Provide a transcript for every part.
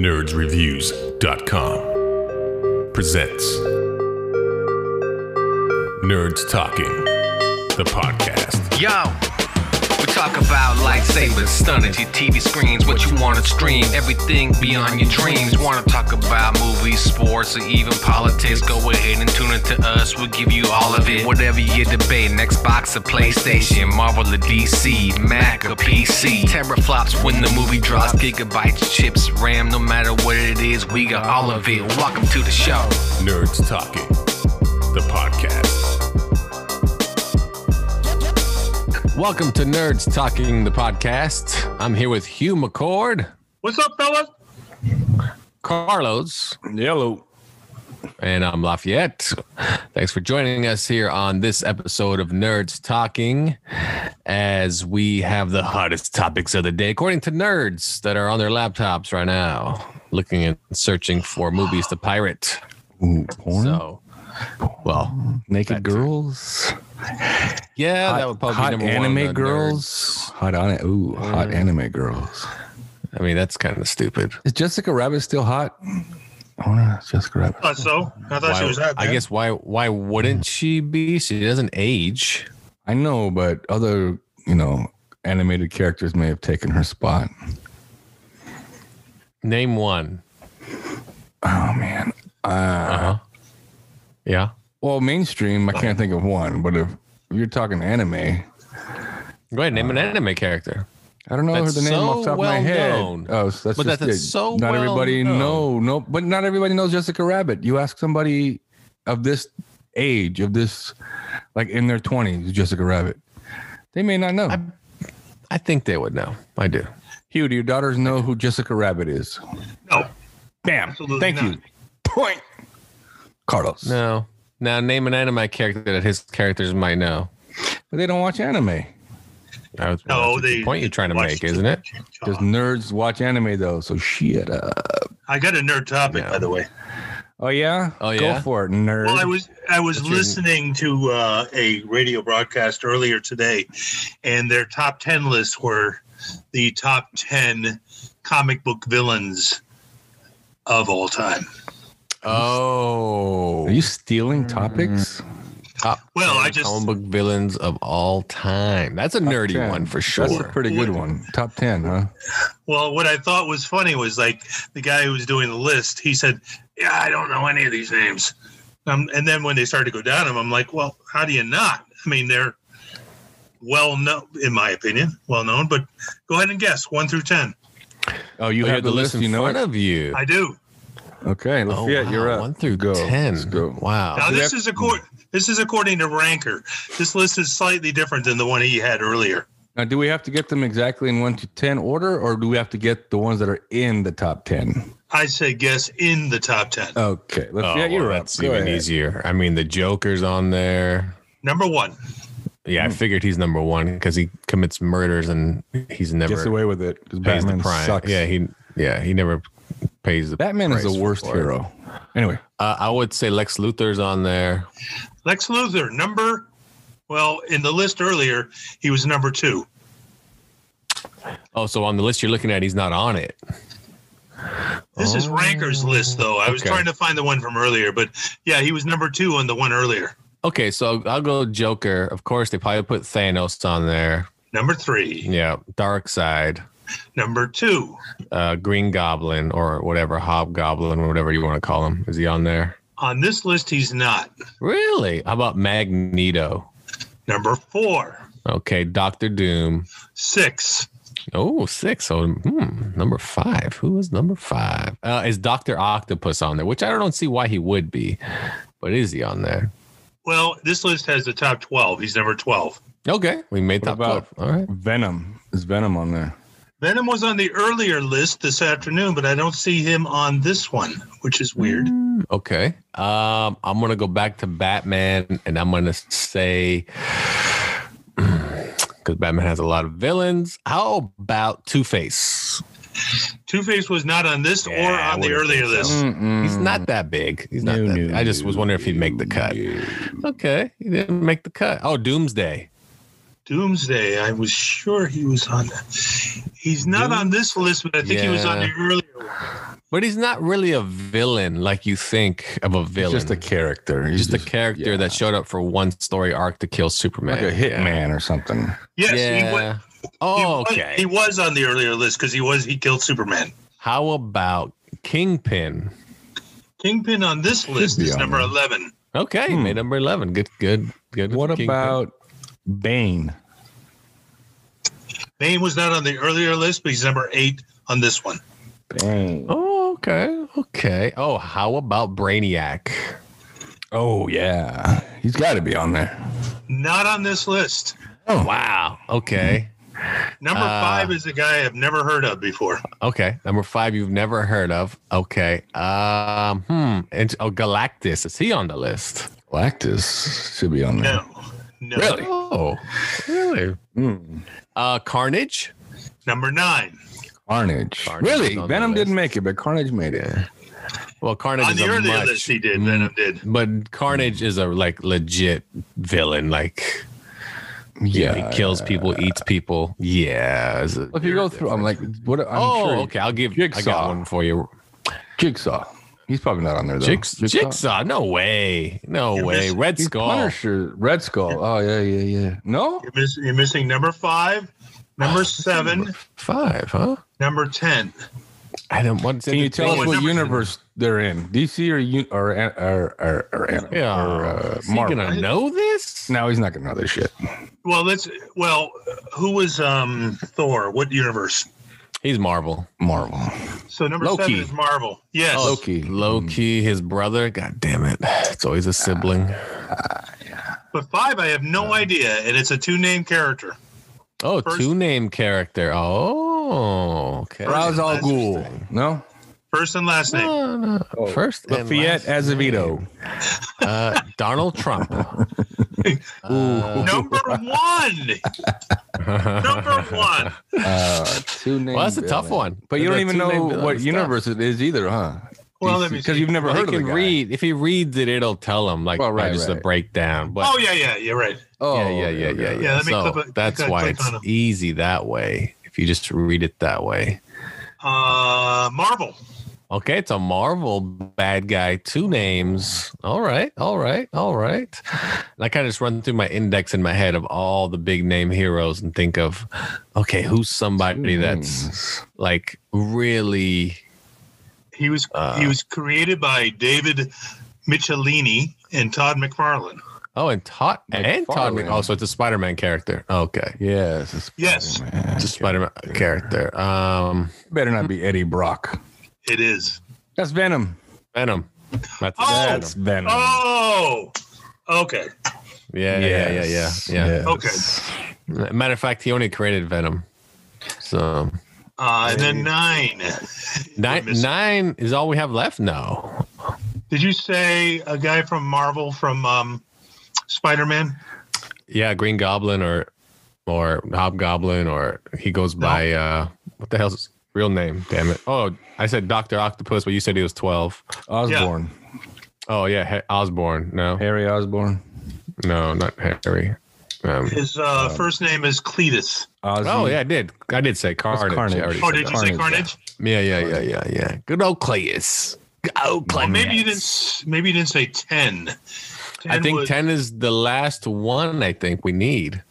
nerdsreviews.com presents Nerds Talking, the podcast. Yo, we talk about lightsabers, stunning your TV screens, what you want to stream, everything beyond your dreams. Want to talk about movies, sports, or even politics? Go ahead and tune into us, we'll give you all of it. Whatever you're debating, Xbox or PlayStation, Marvel or DC, Mac or PC. Teraflops when the movie drops, gigabytes, chips, RAM, no matter what it is, we got all of it. Welcome to the show. Nerds Talking, the podcast. Welcome to Nerds Talking, the podcast. I'm here with Hugh McCord. What's up, fellas? Carlos. Yellow. And I'm Lafayette. Thanks for joining us here on this episode of Nerds Talking, as we have the hottest topics of the day, according to nerds that are on their laptops right now, looking and searching for movies to pirate. Ooh, porn? So, well, naked girls. Yeah, that would probably hot be number anime one. Girls. Hot anime girls. I mean, that's kind of stupid. Is Jessica Rabbit still hot? I wonder if Jessica Rabbit. I thought so. I thought she was hot. I guess why wouldn't she be? She doesn't age. I know, but other, animated characters may have taken her spot. Name one. Oh man. Yeah. Well, mainstream, I can't think of one, but if you're talking anime, Go ahead, name an anime character. I don't know That's the name so off the top of my well head. known. Oh, so that's But just that's it. so not well everybody known. but not everybody knows Jessica Rabbit. You ask somebody of this age, of this, like in their 20s, Jessica Rabbit, they may not know. I think they would know. I do. Hugh, do your daughters know who Jessica Rabbit is? No. Bam. Absolutely Thank not. you. Point. Carlos. No. Now name an anime character that his characters might know. But they don't watch anime. That's No, the point you're trying to watch make, isn't it? Because nerds watch anime, though, so shut up. I got a nerd topic, Yeah. by the way. Oh, yeah? Oh, yeah? Go for it, nerd. Well, I was listening to a radio broadcast earlier today, and their top 10 lists were the top 10 comic book villains of all time. Oh. Are you stealing topics? Well, I just- comic book villains of all time. That's a nerdy 10. one for sure. That's a pretty good one. Top 10, huh? Well, what I thought was funny was like the guy who was doing the list, he said, yeah, I don't know any of these names. And then when they started to go down them, I'm like, well, how do you not? I mean, they're well known, in my opinion, well known, but go ahead and guess 1 through 10. Oh, you have the list, in front of you. I do. Okay, Lafayette, wow. you're up. 1 through Go. 10. Let's go. Wow. Now, this is according to Ranker. This list is slightly different than the one he had earlier. Now, do we have to get them exactly in 1 to 10 order, or do we have to get the ones that are in the top 10? I say guess in the top 10. Okay, Lafayette, you're up. That's Go even ahead. easier. I mean, the Joker's on there. Number 1. Yeah, I figured he's number one because he commits murders and he's never Gets away with it because pays Batman the prime. sucks. Yeah, he never pays the Batman is price the worst for it. hero. Anyway, I would say Lex Luthor's on there. Lex Luthor, in the list earlier, he was number 2. Oh, so on the list you're looking at, he's not on it. This is Ranker's list, though. I was okay. trying to find the one from earlier, but yeah, he was number 2 on the one earlier. Okay, so I'll go Joker. Of course, they probably put Thanos on there. Number 3. Yeah, Darkseid, Number 2. Green Goblin or whatever, Hobgoblin or whatever you want to call him. Is he on there? On this list, he's not. Really? How about Magneto? Number 4. Okay, Doctor Doom. 6. Oh, 6. So, number 5. Who is number 5? Is Dr. Octopus on there? Which I don't see why he would be, but is he on there? Well, this list has the top 12. He's number 12. Okay, we made what top 12. about All right. Venom? Is Venom on there? Venom was on the earlier list this afternoon, but I don't see him on this one, which is weird. Okay. I'm going to go back to Batman, and I'm going to say, because Batman has a lot of villains, how about Two-Face? Two-Face was not on this or Yeah, on the I would've earlier think so. list. He's not that big. He's not that big. I just was wondering if he'd make the cut. Okay, he didn't make the cut. Oh, Doomsday. Doomsday, I was sure he was on that. He's not on this list, but I think he was on the earlier one. But he's not really a villain like you think of a villain. He's just a character. He's just a character that showed up for one story arc to kill Superman. like a hitman or something. Yes, Yeah. Okay. He was on the earlier list because he killed Superman. How about Kingpin? Kingpin on this list be is on number there. 11. Okay, made number 11. Good. What Kingpin. about Bane? Bane was not on the earlier list, but he's number 8 on this one. Bane. Oh, okay. Oh, how about Brainiac? Oh, yeah. He's got to be on there. Not on this list. Oh, wow. Okay. Number 5 is a guy I've never heard of before. Okay. Number 5 you've never heard of. Okay. And Galactus. Is he on the list? Galactus should be on there. No. Really? Oh, really? Carnage? Number 9. Carnage. Carnage Really? is on the Venom list. didn't make it, but Carnage made it. Well, Carnage On is the a earlier much, list, he did. Venom did. but Carnage is a like legit villain. Like, Yeah. he kills people, eats people. Yeah. If you go through, I'm like, what? I'm sure. Okay. I got Jigsaw. one for you. Jigsaw. He's probably not on there though. Jigsaw? No way. No way. Red He's Skull. Punisher. Red Skull. Oh yeah. No. You're missing number 5, number 7, 5, huh? number 10. I don't want to. Can you tell us what number- universe they're in? DC or Yeah. Is he Marvel? gonna know this? No, he's not gonna know this shit. Well, who was Thor? What universe? He's Marvel. Marvel. So number Loki. 7 is Marvel. Yes. Loki. Loki, his brother. God damn it. It's always a sibling. But 5, I have no idea, and it's a 2-name character. Oh, First- 2-name character. Oh, okay. Ra's al Ghul. Interesting. No. First and last name. No. First and Lafayette last Azevedo. name. Donald Trump. Number 1. Number 1. Two names. Well, that's a tough one. But you don't even know Two-name what villain's universe it is either, huh? Well, let me Because see. you've never tough. heard He of can the guy. read. If he reads it, it'll tell him like Well, right, just a right. breakdown. But Oh, yeah, you're right. Oh, yeah. Yeah, let me So click that's why click it's on him. easy that way. If you just read it that way. Marvel. Okay, it's a Marvel bad guy. 2 names. All right. And I kind of just run through my index in my head of all the big name heroes and think of, okay, who's somebody that's like really. He was created by David Michelini and Todd McFarlane. Oh, and Todd McFarlane. Oh, so it's a Spider-Man character. Okay, Yes. It's Yes. Spider-Man. it's a Spider-Man character. Better not be Eddie Brock. It is. That's Venom. Venom. That's That's Venom. Oh, okay. Yeah. Yes. Okay. Matter of fact, he only created Venom. So And then 9. nine is all we have left. No. Did you say a guy from Marvel from Spider-Man? Yeah, Green Goblin or Hobgoblin, or he goes by what the hell's his real name? Damn it! Oh, I said Dr. Octopus, but you said he was 12. Osborn. Oh yeah, Osborn. No, Harry Osborn. no, not Harry. His first name is Cletus. Ozzy. Oh yeah, I did say Carnage. Carnage. I already Oh, said did that. you say Carnage, Carnage? Yeah. Good old Cleus. Good old Cleus. Well, maybe you didn't say 10. I think was- 10 is the last one. I think we need.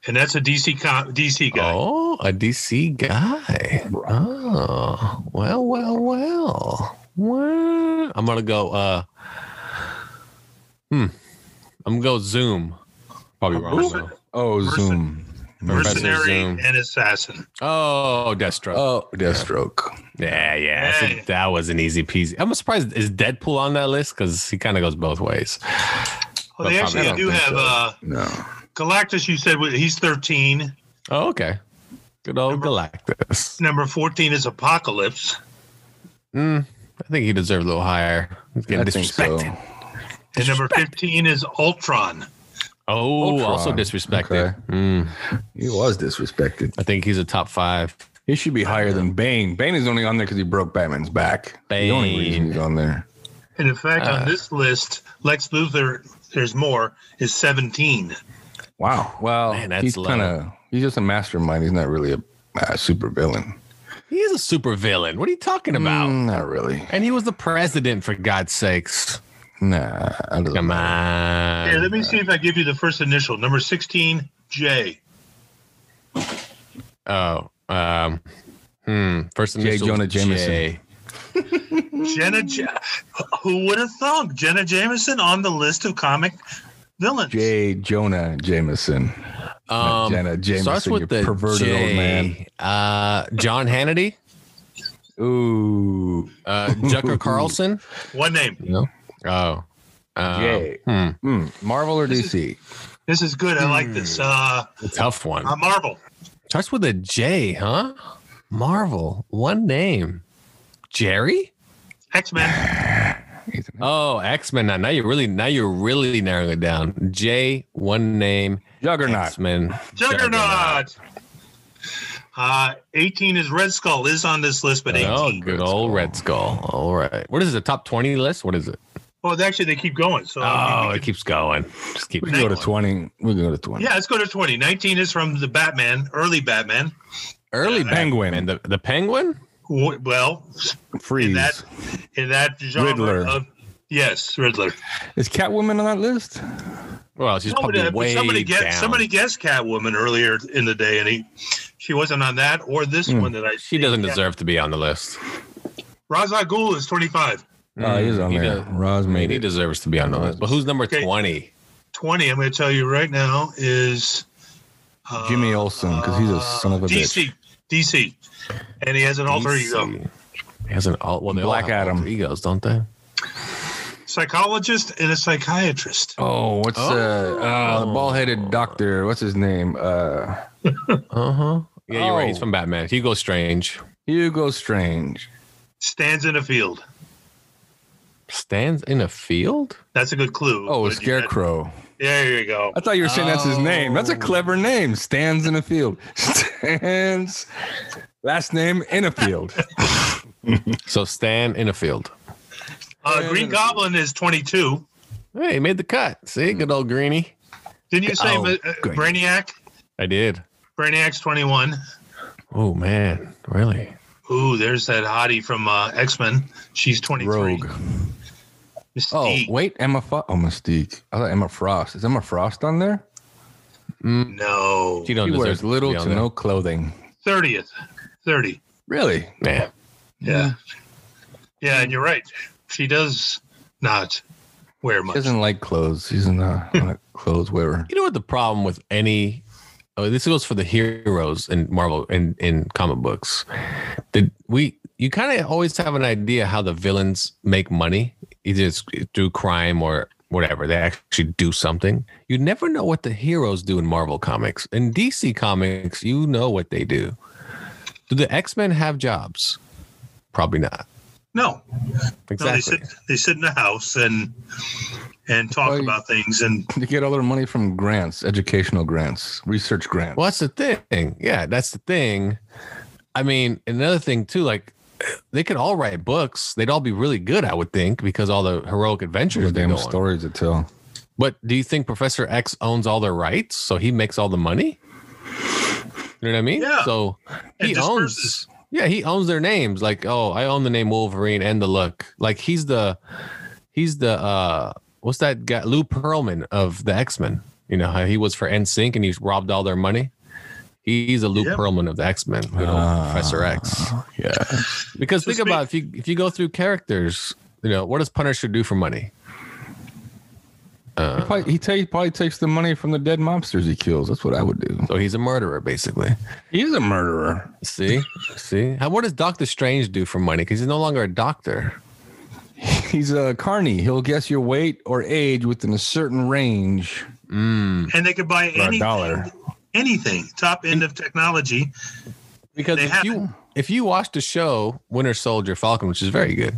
and that's a DC guy. Oh, a DC guy. Oh, well. I'm gonna go. I'm gonna go Zoom. Probably wrong. though. Oh, Zoom. Professor Mercenary Zoom. and assassin. Oh, Deathstroke. Oh, Deathstroke. Yeah. So Hey. that was an easy peasy. I'm surprised. Is Deadpool on that list? Because he kind of goes both ways. Well, they actually I do don't have think No. Galactus. You said he's 13. Oh, okay. Good old Galactus. Number 14 is Apocalypse. I think he deserves a little higher. He's getting I think so. disrespected. And number 15 is Ultron. Oh, Ultron. also disrespected. He was disrespected. I think he's a top 5. He should be higher than Bane. Bane is only on there because he broke Batman's back. The only reason he's on there. And in fact, on this list, Lex Luthor, there's more, is 17. Wow. Well, Man, that's he's low. he's just a mastermind. He's not really a super villain. He is a super villain. What are you talking about? Not really. And he was the president, for God's sakes. Nah. Come on. Here, let me see if I give you the first initial. Number 16, J. Oh, first J. initial Jonah Jameson. J. Who would have thought Jenna Jameson on the list of comic villains? J. Jonah Jameson. Jenna Jameson, Starts with you the perverted J. old man. John Hannity. Ooh. Tucker Carlson. One name. No. Oh. J. Marvel or DC? This is good. I like this. A tough one. Marvel. Starts with a J, huh? Marvel. One name. Jerry? X-Men. Oh, X-Men. Now you're really narrowing it down. J, one name. Juggernaut. X-Men. Juggernaut. 18 is Red Skull. Is on this list, but 18. Oh, good old Red Skull. All right. What is it? The top 20 list? What is it? Well, actually, they keep going. So It keeps going. Just keep We can go to 20. We can go to 20. Yeah, let's go to 20. 19 is from the Batman, early Batman. Early Penguin. And the Penguin? Well, Freeze. in that genre Riddler. of yes, Riddler. Is Catwoman on that list? Well, she's probably way somebody down. guessed Catwoman earlier in the day, and she wasn't on that or this one that I. She doesn't deserve to be on the list. Ra's al Ghul is 25. Oh, he's on there. Roz made He it. deserves to be on the list. But who's number 20? 20, I'm going to tell you right now, is Jimmy Olsen, because he's a son of a bitch. DC. And he has an alter ego. He has an well, they Black all have Adam. alter egos, don't they? Psychologist and a psychiatrist. Oh, what's the bald-headed doctor? What's his name? Yeah, you're right. He's from Batman. Hugo Strange. Hugo Strange. Stands in a field. Stands in a field? That's a good clue. Oh, What a did you get? scarecrow. There you go. I thought you were saying that's his name. That's a clever name. Stands in a field. Stands. Last name in a field. So Stan in a field. Green Goblin is 22. Hey, he made the cut. See, good old Greenie. Didn't you say great. Brainiac? I did. Brainiac's 21. Oh, man. Really? Ooh, there's that hottie from X-Men. She's 23. Rogue. Mystique. Oh, wait. Mystique. I thought Emma Frost. Is Emma Frost on there? No. She don't She deserve wears to little be on to there. no clothing. 30th. 30. Really? Yeah. Yeah. Yeah, and you're right. She does not wear She much. doesn't like clothes. She's not a clothes wearer. You know what the problem with any this goes for the heroes in Marvel in comic books. You kind of always have an idea how the villains make money, either it's through crime or whatever. They actually do something. You never know what the heroes do in Marvel comics. In DC comics, you know what they do. Do the X-Men have jobs? Probably not. No. Exactly. No, they sit in the house and talk about things. And They get all their money from grants, educational grants, research grants. Well, that's the thing. Yeah, that's the thing. I mean, another thing too, like they could all write books. They'd all be really good, I would think, because all the heroic adventures they damn go on. stories to tell. But do you think Professor X owns all their rights, so he makes all the money? You know what I mean? Yeah. So And he disperses. he owns their names. Like, oh, I own the name Wolverine and the look. Like he's the what's that guy, Lou Pearlman of the X-Men? You know how he was for NSYNC and he's robbed all their money. He's a Lou Pearlman of the X-Men, good old Professor X. Yeah. Because So think about if you go through characters, you know, what does Punisher do for money? He probably takes the money from the dead mobsters he kills. That's what I would do. So he's a murderer, basically. He's a murderer. See? What does Doctor Strange do for money? Because he's no longer a doctor. He's a carny. He'll guess your weight or age within a certain range. and they could buy For $1. anything. Top end of technology. Because They if you watch the show Winter Soldier Falcon, which is very good,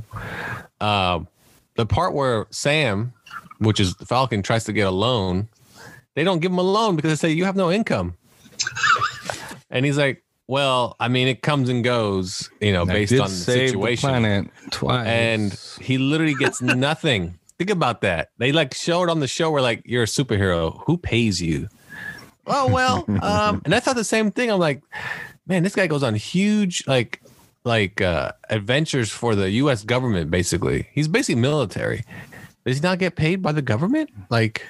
the part where Sam, which is the Falcon, tries to get a loan, they don't give him a loan because they say you have no income. And he's like, well, I mean, it comes and goes, you know, based on the situation. The planet twice. And he literally gets nothing. Think about that. They like show it on the show where like you're a superhero. Who pays you? Oh well, and I thought the same thing. I'm like, man, this guy goes on huge like like adventures for the U.S. government. Basically, he's basically military. Does he not get paid by the government? Like,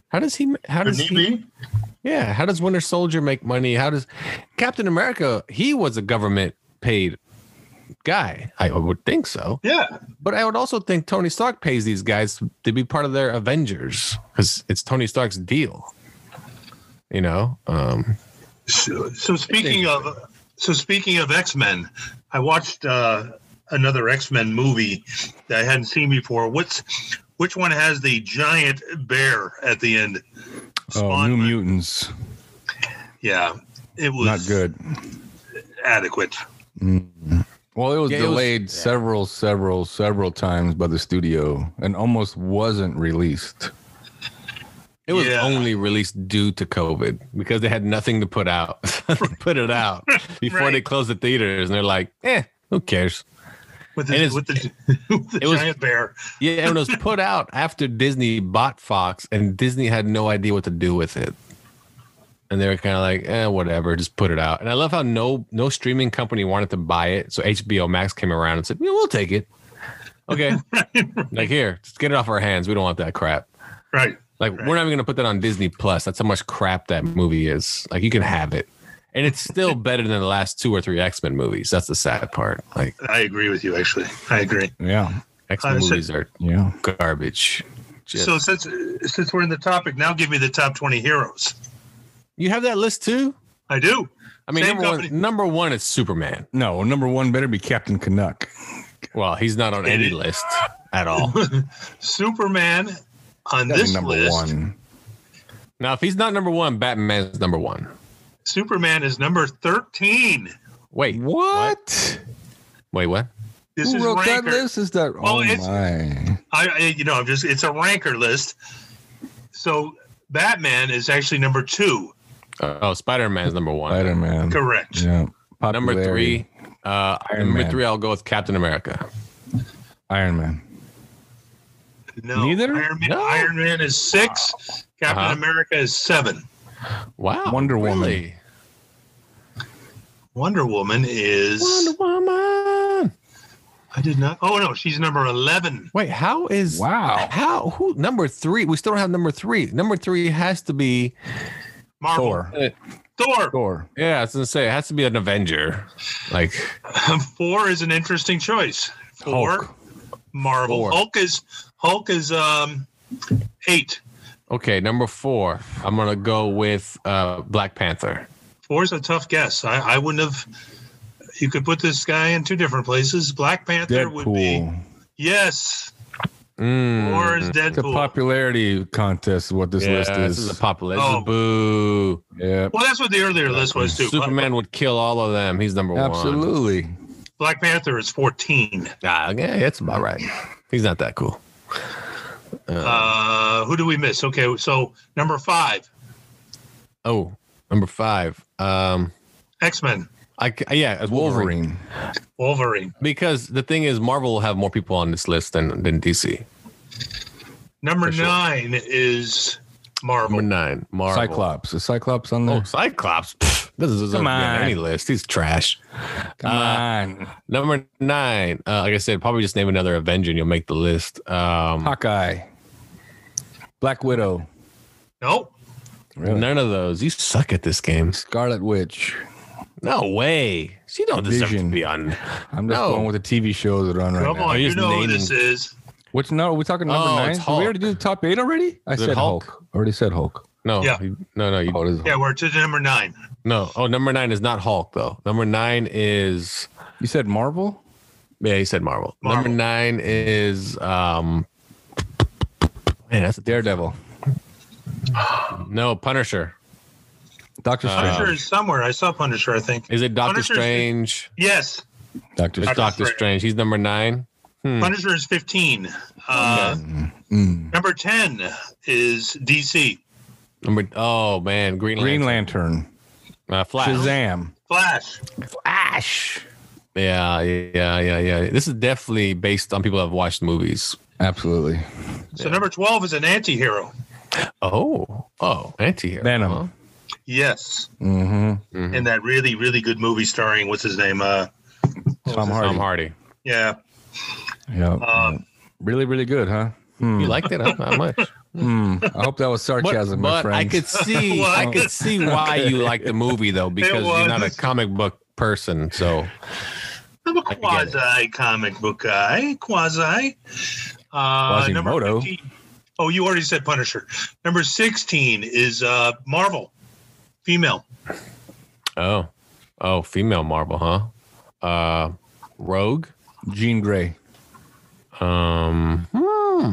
how does he? How does he? Yeah, how does Winter Soldier make money? How does Captain America? He was a government paid guy. I would think so. Yeah, but I would also think Tony Stark pays these guys to be part of their Avengers because it's Tony Stark's deal. You know. So speaking of X-Men, I watched another X-Men movie that I hadn't seen before. Which one has the giant bear at the end? New Mutants. Yeah, it was not good. Adequate. Mm-hmm. Well, it was delayed several times by the studio and almost wasn't released. It was only released due to COVID because they had nothing to put out. Put it out before they closed the theaters, and they're like, who cares? With the giant bear. Yeah, and it was put out after Disney bought Fox, and Disney had no idea what to do with it. And they were kind of like, whatever, just put it out. And I love how no streaming company wanted to buy it. So HBO Max came around and said, we'll take it. Okay. Like, here, just get it off our hands. We don't want that crap. Right. Like, we're not even going to put that on Disney Plus. That's how much crap that movie is. Like, you can have it. And it's still better than the last 2 or 3 X-Men movies. That's the sad part. Like, I agree with you, actually. I agree. Yeah. X-Men movies are garbage. So since we're in the topic, now give me the top 20 heroes. You have that list too? I do. I mean, number one is Superman. No, number one better be Captain Canuck. Well, he's not on any list at all. Superman on this number list. One. Now, if he's not number one, Batman's number one. Superman is number 13. Wait, what? Wait, what? This Who is wrote ranker. that list? Is that? My! It's a ranker list. So Batman is actually number 2. Spider-Man's number 1. Spider-Man. Correct. Yeah. Number 3. Number 3, I'll go with Captain America. Iron Man. No. Neither? Iron Man is 6. Captain America is 7. Wow. Wonder Woman. Really? Wonder Woman is. Wonder Woman. I did not. Oh no, she's number 11. Wait, how is? Wow. How? Who? Number 3? We still don't have number 3. Number 3 has to be Marvel. Thor. Yeah, I was gonna say it has to be an Avenger. Like 4 is an interesting choice. 4. Hulk. Marvel. 4. Hulk is 8. Okay, number 4. I'm gonna go with Black Panther. 4 is a tough guess. I wouldn't have. You could put this guy in 2 different places. Black Panther would be. Yes. 4 is Deadpool. It's a popularity contest. Is what this list is. This is a popularity. Boo. Yeah. Well, that's what the earlier list was too. Superman would kill all of them. He's number 1. Absolutely. Black Panther is 14. Yeah, that's about right. He's not that cool. Who do we miss? Okay, so number 5. Oh, number 5. X-Men. It's Wolverine. Wolverine. Because the thing is, Marvel will have more people on this list than DC. Number 9 is Marvel. Number 9, Marvel. Cyclops. Is Cyclops on there? Oh, Cyclops. This is on any list. He's trash. Come on. Number 9. Like I said, probably just name another Avenger and you'll make the list. Hawkeye. Black Widow. Nope. Really? None of those. You suck at this game. Scarlet Witch. No way. She don't deserve to Vision. be on. I'm just going with the TV shows that are on right Come now. on, you just know who naming- this is. Which no? Are we talking number 9? it's Did Hulk. we already do the top 8 already? I Is it said Hulk? Hulk. Already said Hulk. No. Yeah. No. Oh, it is Hulk. Yeah, we're to number 9. No. Oh, number 9 is not Hulk, though. Number 9 is... You said Marvel? Yeah, he said Marvel. Marvel. Number 9 is... Man, that's a Daredevil. No, Punisher. Doctor Punisher Strange. is somewhere. I saw Punisher, I think. Is it Doctor Punisher's- Strange? Yes. Doctor It's Strange. Doctor Strange. He's number 9. Punisher is 15. Number 10 is DC. Oh, man. Green Lantern. Flash. Shazam. Flash. Flash. Yeah. This is definitely based on people who have watched movies. Absolutely. So number 12 is an anti-hero. Oh, anti-hero. Venom. Huh? Yes. Mm-hmm. In that really, really good movie starring, what's his name? Tom Hardy. Tom Hardy. Yeah. Yeah. Really, really good, huh? You liked it? Huh? Not much. I hope that was sarcasm, my But friend. I could see, I could see why you like the movie though, because you're not a comic book person. So I'm a quasi comic book guy. Quasi. Number Quasimodo. 15. Oh, you already said Punisher. Number 16 is Marvel. Female. Oh, female Marvel, huh? Rogue, Jean Grey.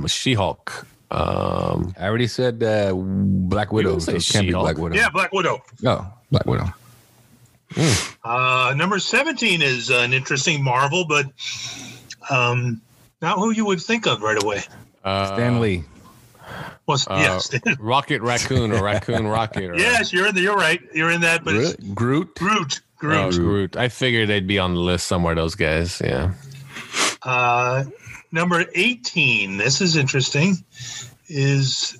She-Hulk. I already said Black Widow. say So it can't be She-Hulk. Black Widow. Yeah, Black Widow. Oh, Black Widow. Number 17 is an interesting Marvel, but not who you would think of right away. Stan Lee. Well, yes. Rocket Raccoon or Raccoon Rocket. Or, Yes, you're right. You're in that, but it's Groot. Groot. Oh, Groot. I figured they'd be on the list somewhere, those guys. Yeah. Number 18, this is interesting, is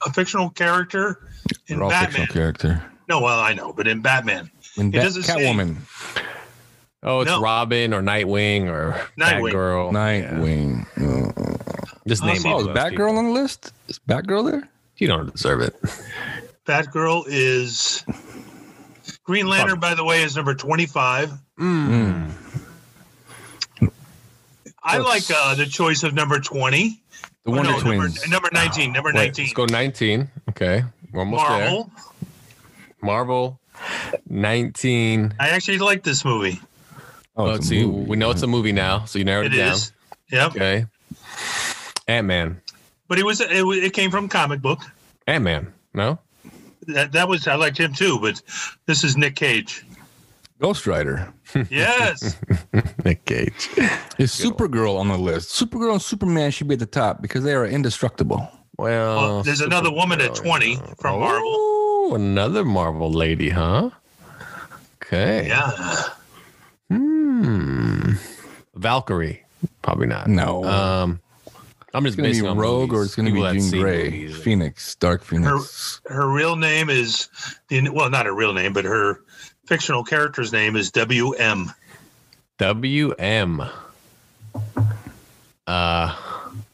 a fictional character in They're all Batman. fictional character. No, well, I know, but in Batman. And It doesn't say- Catwoman. Oh, it's No. Robin or Nightwing or Nightwing. Batgirl. Nightwing. Just name see. all Oh, is those Batgirl people. on the list? Is Batgirl there? You don't deserve it. Batgirl is Green Lantern, by the way, is number 25. I like the choice of number 20. The Wonder Twins. Number 19. Number Wait, 19. let's go 19. Okay. We're almost Marvel. there. Marvel 19. I actually like this movie. Oh, Let's it's a see. movie. We know it's a movie now, so you narrowed It it down. is. Yep. Okay. Ant-Man. But it came from comic book. Ant-Man. No? That was, I liked him too, but this is Nick Cage. Ghost Rider. Yes. Nick Cage. Is Supergirl on the list? Supergirl and Superman should be at the top because they are indestructible. Well, There's another woman at 20 from Marvel. Oh, another Marvel lady, huh? Okay. Yeah. Valkyrie. Probably not. No. I'm just It's going to basing be on Rogue movies. or it's going to People be that Jean see Grey. movies. Phoenix. Dark Phoenix. Her real name is, well, not her real name, but her fictional character's name is WM. WM.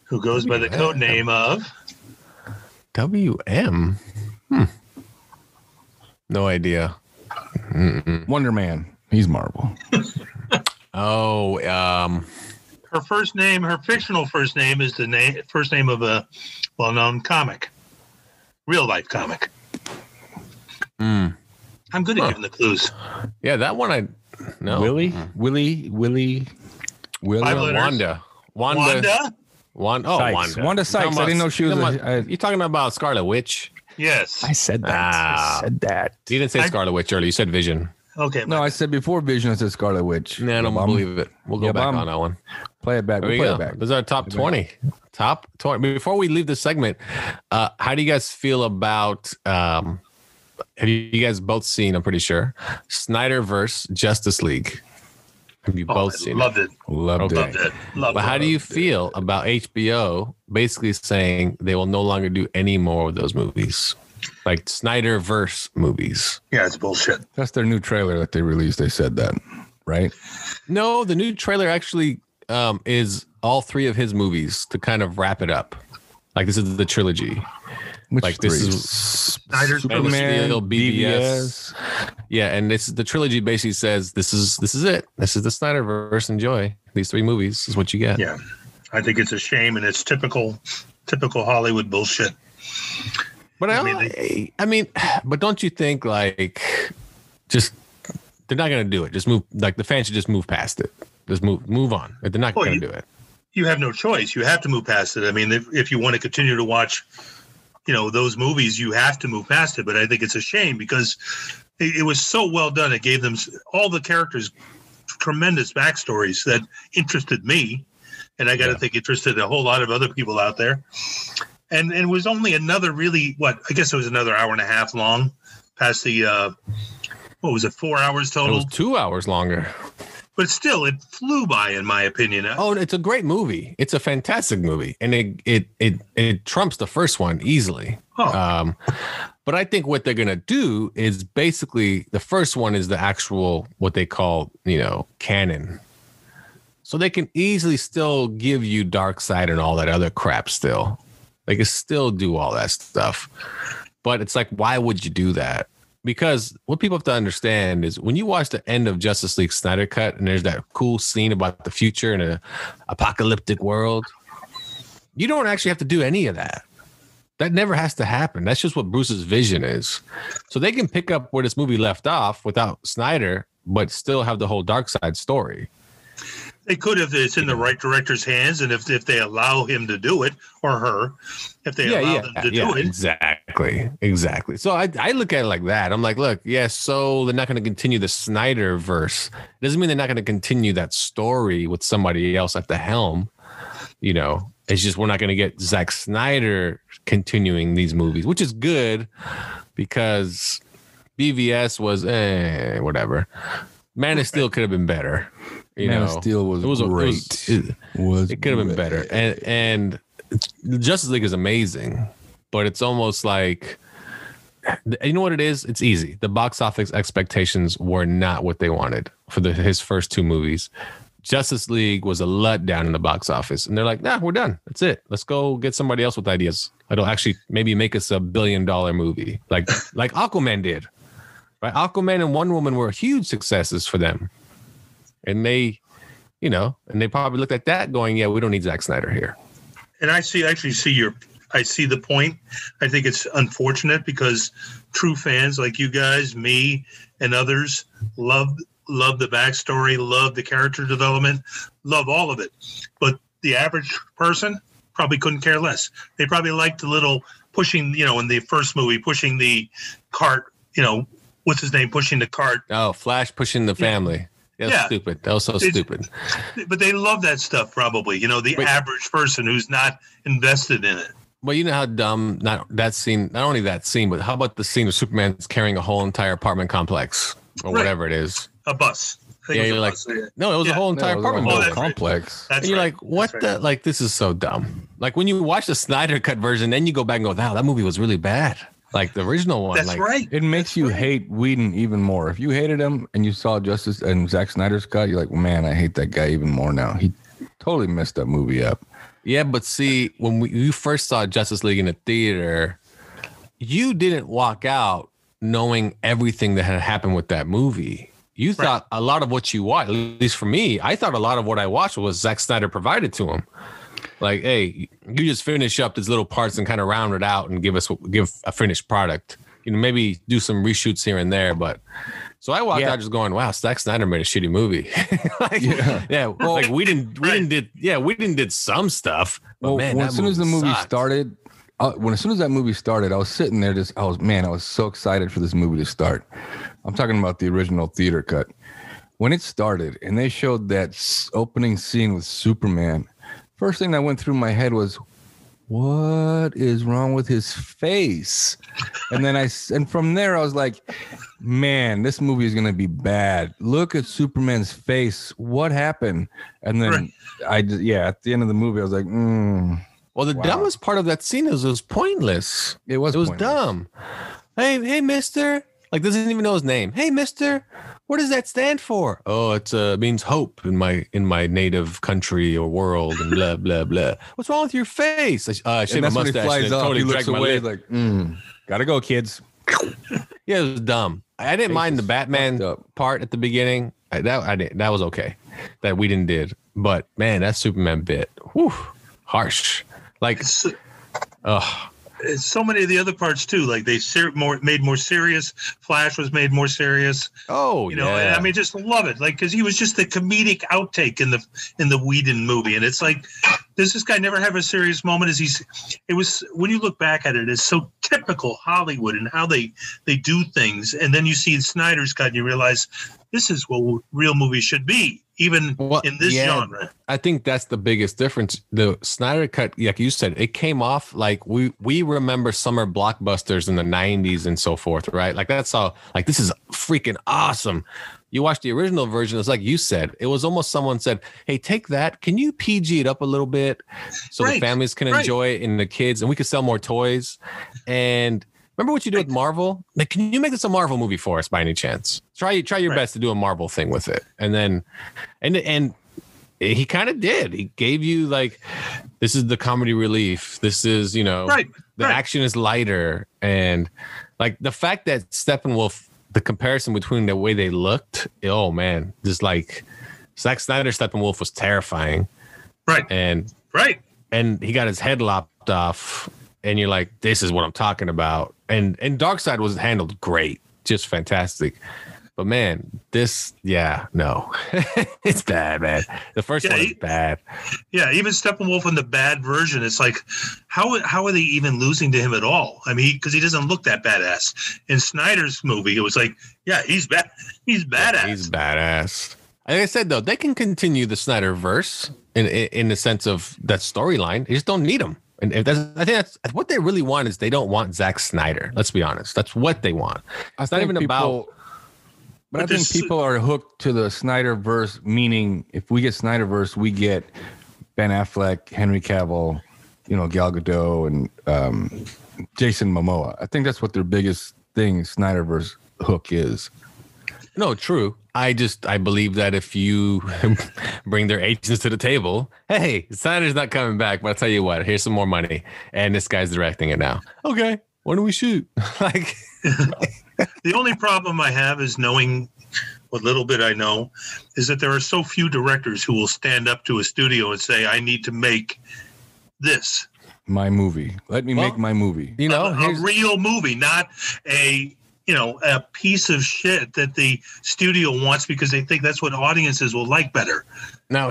Who goes by the code name of WM. No idea. Wonder Man. He's Marvel. Oh, her first name. Her fictional first name is the first name of a well-known comic, real life comic. I'm good at giving the clues. yeah, that one I no. Willie. Five letters. Wanda. Wanda? Wanda. Sykes. Wanda Sykes. I didn't know she was You talking about Scarlet Witch? Yes. I said that. Ah. I said that. You didn't say Scarlet Witch earlier. You said Vision. Okay. No, I said before Vision, I said Scarlet Witch. Nah, I don't believe it. We'll go Yeah, back Bum. on that one. Play it back. There We'll we play go. it back. Those are our top 20. Top 20. Before we leave this segment, how do you guys feel about have you guys both seen, I'm pretty sure, Snyderverse Justice League? Have you both seen Loved it. Loved Okay. it. Loved it. Loved But it. how do you feel about HBO basically saying they will no longer do any more of those movies? Like Snyderverse movies. Yeah, it's bullshit. That's their new trailer that they released. They said that, right? No, the new trailer actually is all three of his movies to kind of wrap it up. Like this is the trilogy. Which Like, this three? is Snyder's Superman, Steel, BVS. Yeah, and this the trilogy basically says this is it. This is the Snyderverse. Enjoy these three movies. Is what you get. Yeah. I think it's a shame, and it's typical Hollywood bullshit. But I mean, I mean, but don't you think like just they're not gonna do it? Just move. Like the fans should just move past it. Just move on. They're not Well, gonna do it. You have no choice. You have to move past it. I mean, if you want to continue to watch, those movies, you have to move past it. But I think it's a shame because it was so well done. It gave them all the characters tremendous backstories that interested me, and I got to think interested a whole lot of other people out there. And it was only another really I guess it was another hour and a half long, past the what was it, 4 hours It total? was 2 hours longer. But still, it flew by, in my opinion. Oh, it's a great movie. It's a fantastic movie, and it trumps the first one easily. Oh. But I think what they're going to do is basically the first one is the actual, what they call, canon. So they can easily still give you Darkseid and all that other crap still. They can still do all that stuff. But it's like, why would you do that? Because what people have to understand is when you watch the end of Justice League Snyder Cut and there's that cool scene about the future in an apocalyptic world, you don't actually have to do any of that. That never has to happen. That's just what Bruce's vision is. So they can pick up where this movie left off without Snyder, but still have the whole Darkseid story. They could if it's in the right director's hands, and if they allow him to do it, or her, if they allow them to do it. Exactly. So I look at it like that. I'm like, look, so they're not going to continue the Snyder verse. It doesn't mean they're not going to continue that story with somebody else at the helm. It's just we're not going to get Zack Snyder continuing these movies, which is good because BVS was whatever. Man of Steel could have been better. Man of Steel was great. It could have been better. And Justice League is amazing, but it's almost like, you know what it is? It's easy. The box office expectations were not what they wanted for his first two movies. Justice League was a letdown in the box office, and they're like, "Nah, we're done. That's it. Let's go get somebody else with ideas. That'll actually maybe make us $1 billion movie, like Aquaman did." Right? Aquaman and Wonder Woman were huge successes for them, and they probably looked at that going, "Yeah, we don't need Zack Snyder here." And I see the point. I think it's unfortunate because true fans like you guys, me, and others love the backstory, love the character development, love all of it. But the average person probably couldn't care less. They probably liked the little pushing, in the first movie, pushing the cart, what's his name, pushing the cart. Oh, Flash pushing the family. That was stupid. That was so stupid. But they love that stuff probably, the average person who's not invested in it. Well, you know how dumb, not only that scene, but how about the scene of Superman's carrying a whole entire apartment complex or whatever it is? A bus. You're like, no, it was a whole entire apartment complex. Right. And you're like, what the? Like, this is so dumb. Like, when you watch the Snyder Cut version, then you go back and go, wow, that movie was really bad. Like, the original one. That's right. It makes you hate Whedon even more. If you hated him and you saw Justice and Zack Snyder's cut, you're like, man, I hate that guy even more now. He totally messed that movie up. Yeah, but see, when you first saw Justice League in the theater, you didn't walk out knowing everything that had happened with that movie. You thought a lot of what you watched, at least for me, I thought a lot of what I watched was Zack Snyder provided to him. Like, hey, you just finish up these little parts and kind of round it out and give a finished product. Maybe do some reshoots here and there. But so I walked out just going, wow, Zack Snyder made a shitty movie. Well, we didn't did some stuff. But man, as soon as the movie started, as soon as that movie started, I was sitting there I was so excited for this movie to start. I'm talking about the original theater cut. When it started and they showed that opening scene with Superman, first thing that went through my head was, what is wrong with his face? And then and from there I was like, man, this movie is going to be bad. Look at Superman's face. What happened? And then at the end of the movie I was like, Well, the dumbest part of that scene is it was pointless. It was dumb. Hey, mister. Like, doesn't even know his name. Hey, mister, what does that stand for? Oh, it means hope in my native country or world and blah, blah, blah. What's wrong with your face? I shaved my mustache and totally dragged my lip. Like, gotta go, kids. Yeah, it was dumb. I didn't mind the Batman part at the beginning. That was okay. That Whedon did. But, man, that Superman bit, harsh. Like, so many of the other parts too, like they made more serious. Flash was made more serious. Yeah. I mean, just love it, like, because he was just the comedic outtake in the Whedon movie, and it's like, does this guy never have a serious moment? It was when you look back at it, it's so typical Hollywood and how they do things, and then you see Snyder's cut, and you realize this is what real movies should be. Even in this genre. I think that's the biggest difference. The Snyder cut, like you said, it came off like we remember summer blockbusters in the 90s and so forth, right? Like that's all, like, this is freaking awesome. You watch the original version, it's like you said, it was almost someone said, hey, take that. Can you PG it up a little bit so the families can enjoy it and the kids, and we could sell more toys? And Remember what you did with Marvel? Like, can you make this a Marvel movie for us by any chance? Try your best to do a Marvel thing with it. And then, and he kind of did. He gave you like, this is the comedy relief. This is, the action is lighter. And like the fact that Steppenwolf, the comparison between the way they looked, oh man, just like Zack Snyder Steppenwolf was terrifying. Right. And he got his head lopped off. And you're like, this is what I'm talking about. And Darkseid was handled great, just fantastic. But man, it's bad, man. The first one is bad. Yeah, even Steppenwolf in the bad version, it's like, how are they even losing to him at all? I mean, because he doesn't look that badass. In Snyder's movie, it was like, yeah, he's bad. He's badass. Yeah, he's badass. Like I said, though, they can continue the Snyderverse in the sense of that storyline. They just don't need him. And I think that's what they really want is they don't want Zack Snyder. Let's be honest. That's what they want. It's not even about. But I think people are hooked to the Snyderverse, meaning if we get Snyderverse, we get Ben Affleck, Henry Cavill, Gal Gadot, and Jason Momoa. I think that's what their biggest thing, Snyderverse hook is. No, true. I believe that if you bring their agents to the table, hey, Snyder's not coming back, but I'll tell you what, here's some more money. And this guy's directing it now. Okay, when do we shoot? Like, the only problem I have is knowing what little bit I know is that there are so few directors who will stand up to a studio and say, I need to make this. My movie. Let me make my movie. A real movie, not a piece of shit that the studio wants because they think that's what audiences will like better. Now,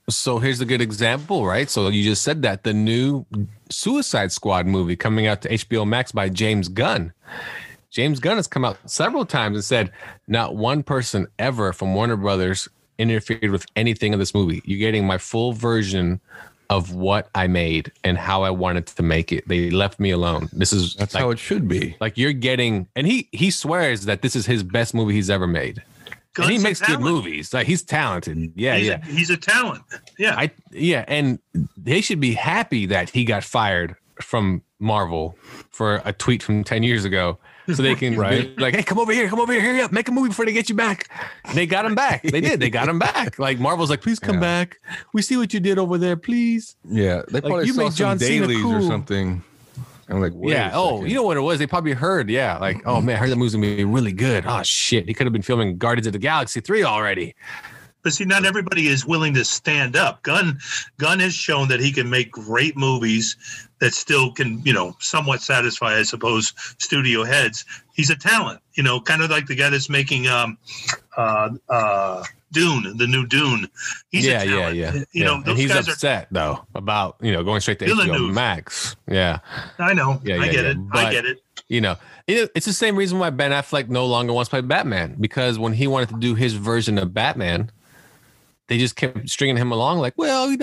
so here's a good example, right? So you just said that the new Suicide Squad movie coming out to HBO Max by James Gunn. James Gunn has come out several times and said not one person ever from Warner Brothers interfered with anything in this movie. You're getting my full version of what I made and how I wanted to make it. They left me alone. That's how it should be. Like you're getting, and he swears that this is his best movie he's ever made. And he makes good movies. Like he's talented. Yeah, he's a talent. Yeah. And they should be happy that he got fired from Marvel for a tweet from 10 years ago. So they can be like, hey, come over here, hurry up, make a movie before they get you back. And they got him back. They did. They got him back. Like Marvel's like, please come back. We see what you did over there, please. Yeah, they probably saw some dailies or something. I'm like, wait a second. You know what it was? They probably heard, like, oh man, I heard that movie's gonna be really good. Oh shit, he could have been filming Guardians of the Galaxy 3 already. But see, not everybody is willing to stand up. Gunn has shown that he can make great movies that still can, somewhat satisfy, I suppose, studio heads. He's a talent, kind of like the guy that's making Dune, the new Dune. He's a talent. Yeah. Those he's guys upset though about going straight to HBO Max. Yeah, I know. I get it. But, I get it. It's the same reason why Ben Affleck no longer wants to play Batman, because when he wanted to do his version of Batman, they just kept stringing him along like, well, we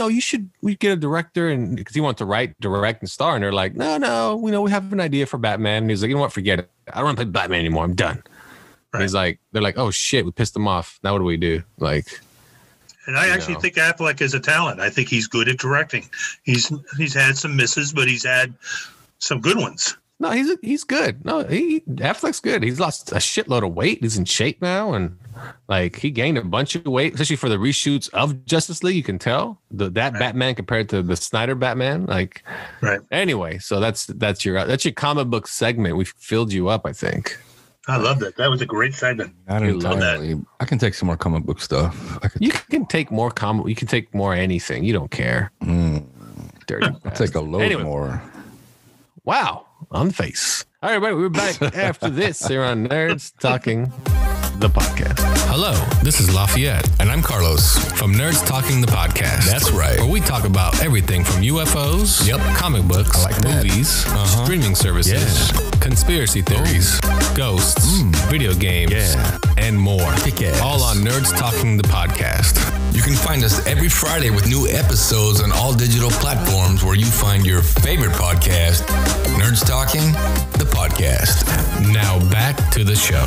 get a director, and because he wanted to write, direct, and star, and they're like, no, we have an idea for Batman. And he's like, you know what, forget it. I don't want to play Batman anymore. I'm done. Right. He's like, they're like, oh shit, we pissed him off. Now what do we do? Like, and I actually think Affleck is a talent. I think he's good at directing. He's had some misses, but he's had some good ones. No, he's good. No, Affleck's good. He's lost a shitload of weight. He's in shape now, and like he gained a bunch of weight, especially for the reshoots of Justice League. You can tell that Batman compared to the Snyder Batman. Like, right. Anyway, so that's your comic book segment. We've filled you up, I think. I love that. That was a great segment. Not entirely. I can take some more comic book stuff. You can take more You can take more anything. You don't care. Dirty. I'll take a load more. Wow. On the face. All right, everybody, we're back after this here on Nerds Talking, the podcast. Hello, this is Lafayette. And I'm Carlos from Nerds Talking, the podcast. That's right. Where we talk about everything from UFOs, comic books, movies, streaming services, conspiracy theories, ghosts, video games, and more. All on Nerds Talking, the podcast. You can find us every Friday with new episodes on all digital platforms where you find your favorite podcast, Nerds Talking, the podcast. Now back to the show.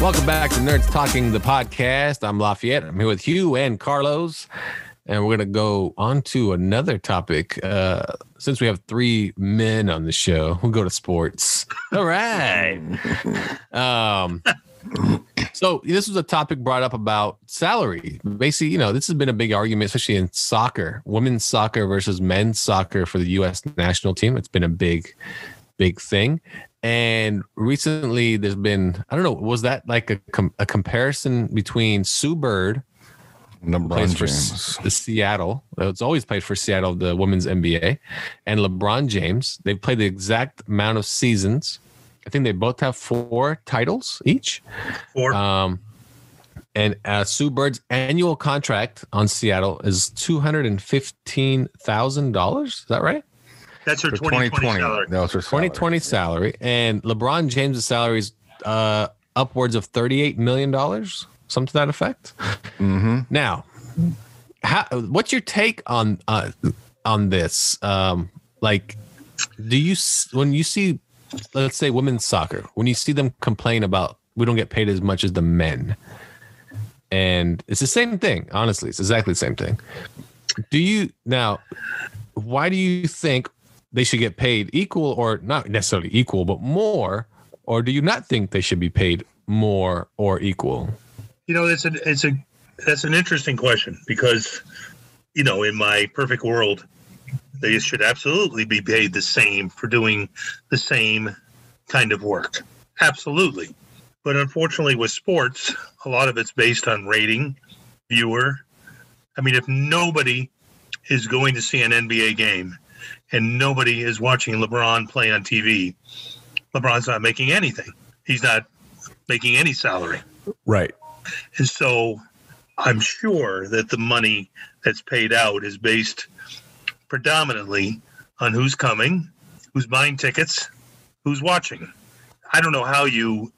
Welcome back to Nerds Talking, the podcast. I'm Lafayette. I'm here with Hugh and Carlos. And we're going to go on to another topic. Since we have 3 men on the show, we'll go to sports. All right. So this was a topic brought up about salary. Basically, this has been a big argument, especially in soccer, women's soccer versus men's soccer for the U.S. national team. It's been a big thing. And recently there's been, I don't know, was that like a comparison between Sue Bird, LeBron James, for Seattle. It's always played for Seattle, the women's NBA, and LeBron James. They've played the exact amount of seasons. I think they both have 4 titles each. 4. And Sue Bird's annual contract on Seattle is $215,000. Is that right? That's her 2020 salary. That was her 2020 salary. And LeBron James' salary is upwards of $38 million, something to that effect. Mm-hmm. Now, what's your take on this? Like, when you see, let's say, women's soccer, when you see them complain about we don't get paid as much as the men, and it's the same thing, honestly, it's exactly the same thing. Why do you think they should get paid equal, or not necessarily equal, but more, or do you not think they should be paid more or equal? That's an interesting question because, in my perfect world, they should absolutely be paid the same for doing the same kind of work. Absolutely. But unfortunately with sports, a lot of it's based on rating, viewer. I mean, if nobody is going to see an NBA game and nobody is watching LeBron play on TV, LeBron's not making anything. He's not making any salary. Right. And so I'm sure that the money that's paid out is based predominantly on who's coming, who's buying tickets, who's watching. I don't know how you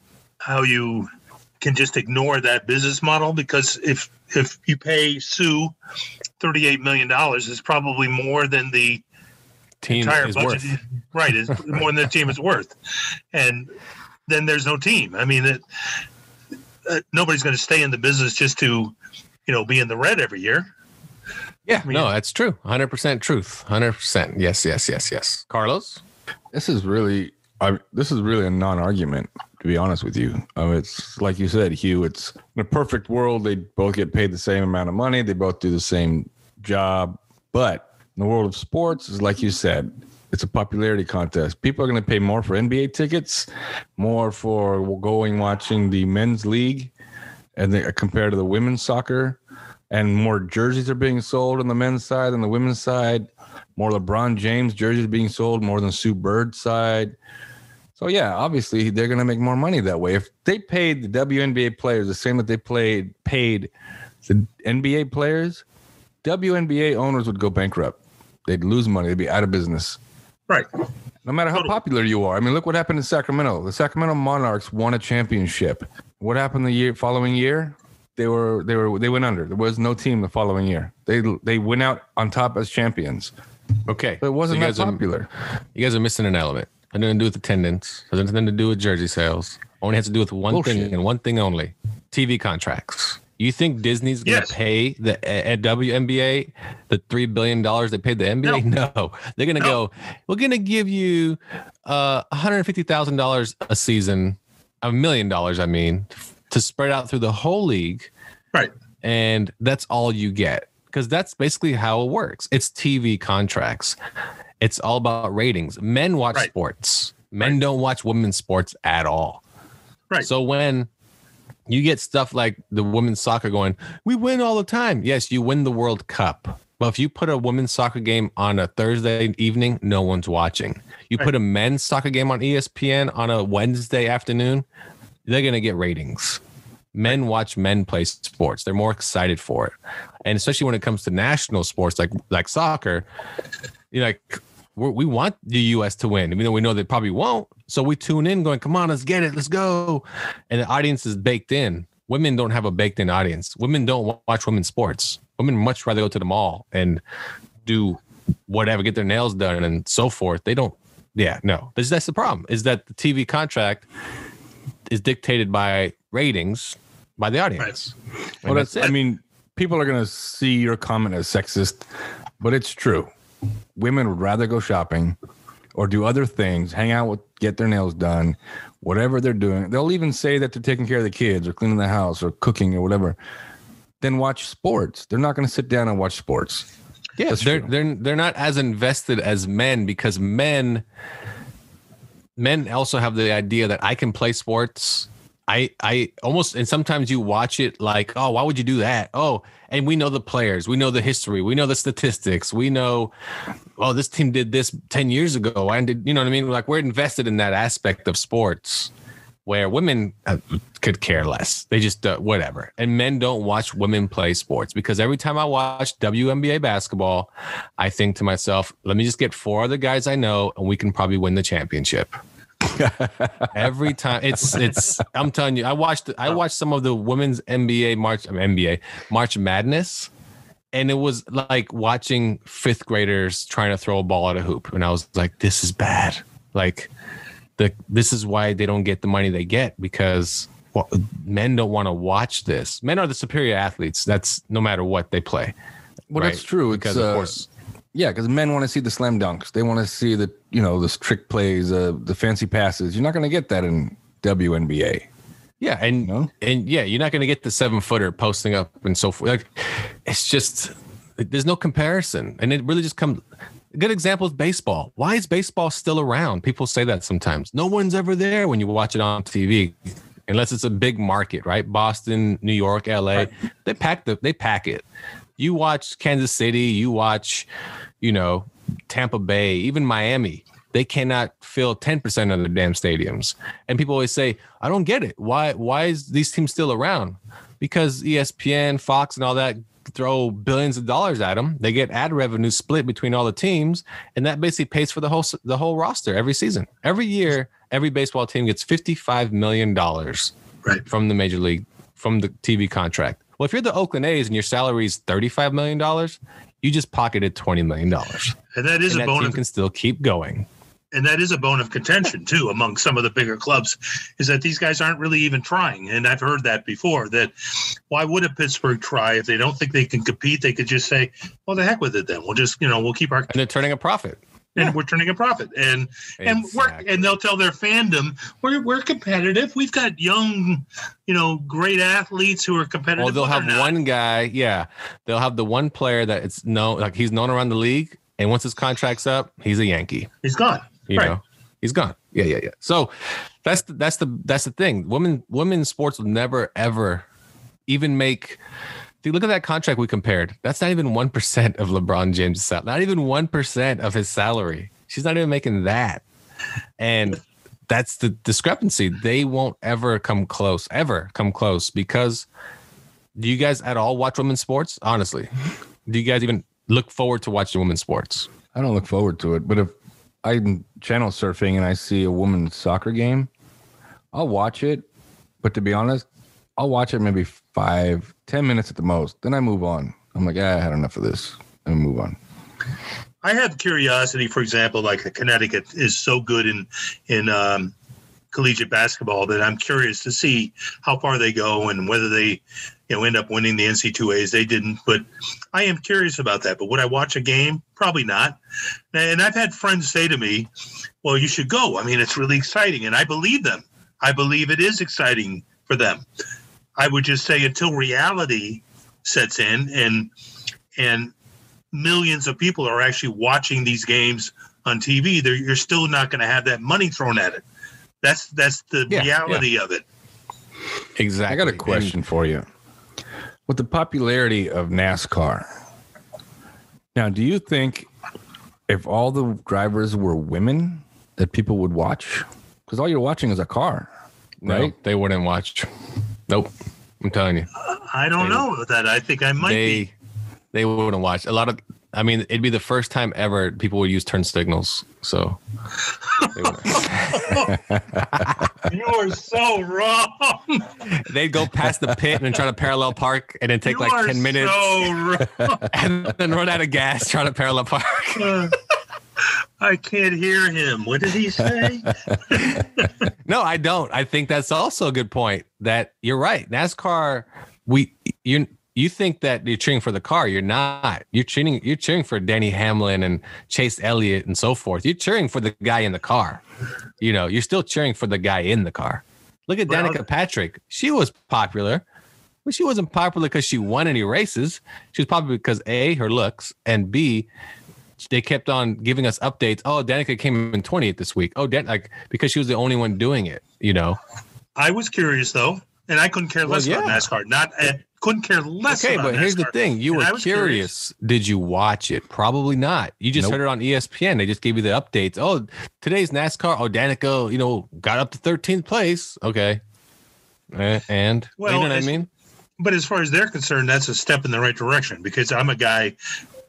can just ignore that business model, because if you pay Sue $38 million, it's probably more than the team entire is budget. Worth. Right, is more than the team is worth. And then there's no team. I mean, nobody's going to stay in the business just to, be in the red every year. Yeah, no, that's true. 100% truth. 100%. Yes. Carlos? This is really a non-argument, to be honest with you. It's like you said, Hugh, it's in a perfect world, they both get paid the same amount of money. They both do the same job. But in the world of sports, is like you said, it's a popularity contest. People are going to pay more for NBA tickets, more for watching the men's league, and compared to the women's soccer. And more jerseys are being sold on the men's side than the women's side. More LeBron James jerseys being sold more than Sue Bird's side. So, yeah, obviously they're going to make more money that way. If they paid the WNBA players the same that they paid the NBA players, WNBA owners would go bankrupt. They'd lose money. They'd be out of business. Right. No matter how popular you are. I mean, look what happened in Sacramento. The Sacramento Monarchs won a championship. What happened the following year? They went under. There was no team the following year. They went out on top as champions. Okay. But it wasn't that popular. You guys are missing an element. It has nothing to do with attendance. It has nothing to do with jersey sales. Only has to do with one thing and one thing only: TV contracts. You think Disney's going to pay the WNBA the $3 billion they paid the NBA? No. They're going to go, we're going to give you $150,000 a season, $1 million, I mean, to spread out through the whole league. Right. And that's all you get, because that's basically how it works. It's TV contracts. It's all about ratings. Men watch sports. Men don't watch women's sports at all. Right. So when you get stuff like the women's soccer going, we win all the time. Yes, you win the World Cup. But if you put a women's soccer game on a Thursday evening, no one's watching. You put a men's soccer game on ESPN on a Wednesday afternoon, they're going to get ratings. Men watch men play sports. They're more excited for it. And especially when it comes to national sports like soccer, we want the U.S. to win, even though we know they probably won't. So we tune in going, come on, let's get it. Let's go. And the audience is baked in. Women don't have a baked in audience. Women don't watch women's sports. Women much rather go to the mall and do whatever, get their nails done and so forth. They don't. Yeah, no. That's the problem, is that the TV contract is dictated by ratings by the audience. Right. Well, people are going to see your comment as sexist, but it's true. Women would rather go shopping or do other things, hang out with, get their nails done, whatever they're doing. They'll even say that they're taking care of the kids or cleaning the house or cooking or whatever, then watch sports. They're not going to sit down and watch sports. Yeah, they're not as invested as men, because men also have the idea that I can play sports. I almost, and sometimes you watch it like, oh, why would you do that? Oh, and we know the players, we know the history, we know the statistics, we know, oh, this team did this 10 years ago. And did, you know what I mean? Like, we're invested in that aspect of sports, where women could care less. They just whatever. And men don't watch women play sports, because every time I watch WNBA basketball, I think to myself, let me just get 4 other guys I know and we can probably win the championship. Every time it's I'm telling you, I watched some of the women's March Madness, and it was like watching 5th graders trying to throw a ball at a hoop, and I was like, this is bad. Like, this is why they don't get the money they get, because men don't want to watch this. Men are the superior athletes. That's no matter what they play. Well, right? That's true. Because of course. Yeah, because men want to see the slam dunks. They want to see the trick plays, the fancy passes. You're not going to get that in WNBA. Yeah, and yeah, you're not going to get the 7-footer posting up and so forth. Like, it's just, there's no comparison, and it really just comes. A good example is baseball. Why is baseball still around? People say that sometimes. No one's ever there when you watch it on TV, unless it's a big market, right? Boston, New York, LA. Right. They pack it. You watch Kansas City, you watch, Tampa Bay, even Miami. They cannot fill 10% of their damn stadiums. And people always say, I don't get it. Why is these teams still around? Because ESPN, Fox, and all that throw billions of dollars at them. They get ad revenue split between all the teams, and that basically pays for the whole roster every season. Every year, every baseball team gets $55 million from the major league, from the TV contract. Well, if you're the Oakland A's and your salary is $35 million, you just pocketed $20 million. And that is a bone. Team can still keep going. And that is a bone of contention, too, among some of the bigger clubs, is that these guys aren't really even trying. And I've heard that before, that why would a Pittsburgh try if they don't think they can compete? They could just say, well, the heck with it then. We'll just, we'll keep our... And they're turning a profit. And we're turning a profit. And they'll tell their fandom, we're competitive. We've got young, great athletes who are competitive. Well, they'll have one guy. Yeah. They'll have the one player that it's known, like he's known around the league. And once his contract's up, he's a Yankee. He's gone. You know, he's gone. Yeah. So that's the thing. Women's sports will never, ever even make. Dude, look at that contract we compared. That's not even 1% of LeBron James' salary. Not even 1% of his salary. She's not even making that. And that's the discrepancy. They won't ever come close, because do you guys at all watch women's sports? Honestly, do you guys even look forward to watching women's sports? I don't look forward to it, but if I'm channel surfing and I see a women's soccer game, I'll watch it. But to be honest, I'll watch it maybe 5-10 minutes at the most. Then I move on. I'm like, I had enough of this. And move on. I have curiosity, for example, like Connecticut is so good in collegiate basketball that I'm curious to see how far they go and whether they end up winning the NC2As. They didn't, but I am curious about that. But would I watch a game? Probably not. And I've had friends say to me, well, you should go. I mean, it's really exciting. And I believe them. I believe it is exciting for them. I would just say until reality sets in and millions of people are actually watching these games on TV, you're still not going to have that money thrown at it. That's the reality of it. Exactly. I got a question for you. With the popularity of NASCAR, now, do you think if all the drivers were women that people would watch? Because all you're watching is a car, right? No, they wouldn't watch. Nope. I'm telling you. I don't know about that. I think I might be. They wouldn't watch. It'd be the first time ever people would use turn signals. So you are so wrong. They'd go past the pit and try to parallel park and then take 10 minutes. So wrong. And then run out of gas trying to parallel park. I can't hear him. What did he say? No, I don't. I think that's also a good point, that you're right. NASCAR, you think that you're cheering for the car. You're not. You're cheering for Danny Hamlin and Chase Elliott and so forth. You're cheering for the guy in the car. You know, you're still cheering for the guy in the car. Look at Danica Patrick. She was popular, but she wasn't popular because she won any races. She was popular because A, her looks, and B, they kept on giving us updates. Oh, Danica came in 20th this week. Oh, because she was the only one doing it, you know. I was curious though, and I couldn't care less about NASCAR. Couldn't care less. Okay, but here's the thing: you were curious. Did you watch it? Probably not. You just heard it on ESPN. They just gave you the updates. Oh, today's NASCAR. Oh, Danica, you know, got up to 13th place. Okay, and you know what I mean. But as far as they're concerned, that's a step in the right direction because I'm a guy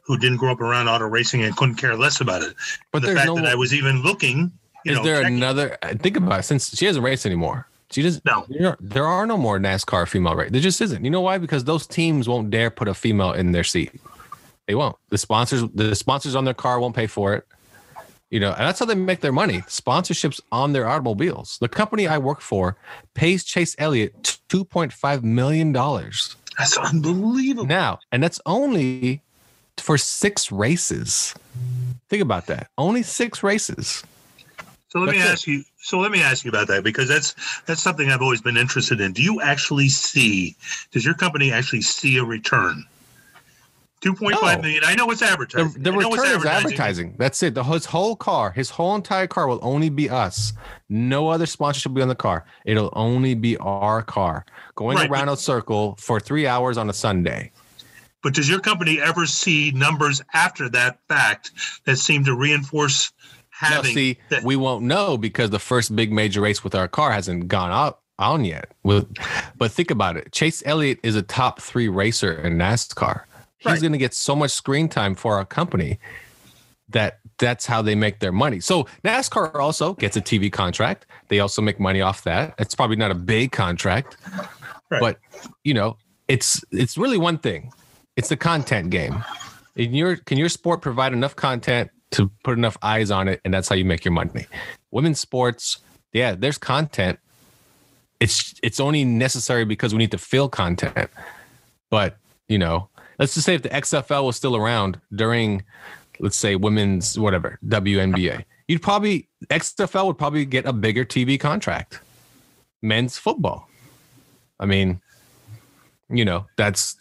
who didn't grow up around auto racing and couldn't care less about it. But the fact that I was even looking, is there another? Think about it. Since she doesn't race anymore. She just no. There are no more NASCAR female race. There just isn't. You know why? Because those teams won't dare put a female in their seat. They won't. The sponsors on their car won't pay for it. You know, and that's how they make their money. Sponsorships on their automobiles. The company I work for pays Chase Elliott $2.5 million. That's unbelievable. Now, and that's only for 6 races. Think about that. Only 6 races. So let me ask you about that because that's something I've always been interested in. Do you actually does your company actually see a return? 2.5 million. I know it's advertising. The return is advertising. That's it. His whole entire car will only be us. No other sponsorship will be on the car. It'll only be our car going around a circle for 3 hours on a Sunday. But does your company ever see numbers after that fact that seem to reinforce we won't know because the first big major race with our car hasn't gone on yet. But think about it. Chase Elliott is a top 3 racer in NASCAR. He's going to get so much screen time for our company that's how they make their money. So NASCAR also gets a TV contract. They also make money off that. It's probably not a big contract, but you know, it's really one thing. It's the content game. Can your sport provide enough content to put enough eyes on it, and that's how you make your money? Women's sports, yeah, there's content. It's only necessary because we need to fill content. But, you know, let's just say if the XFL was still around during, let's say, women's WNBA, XFL would probably get a bigger TV contract. Men's football. I mean, you know, that's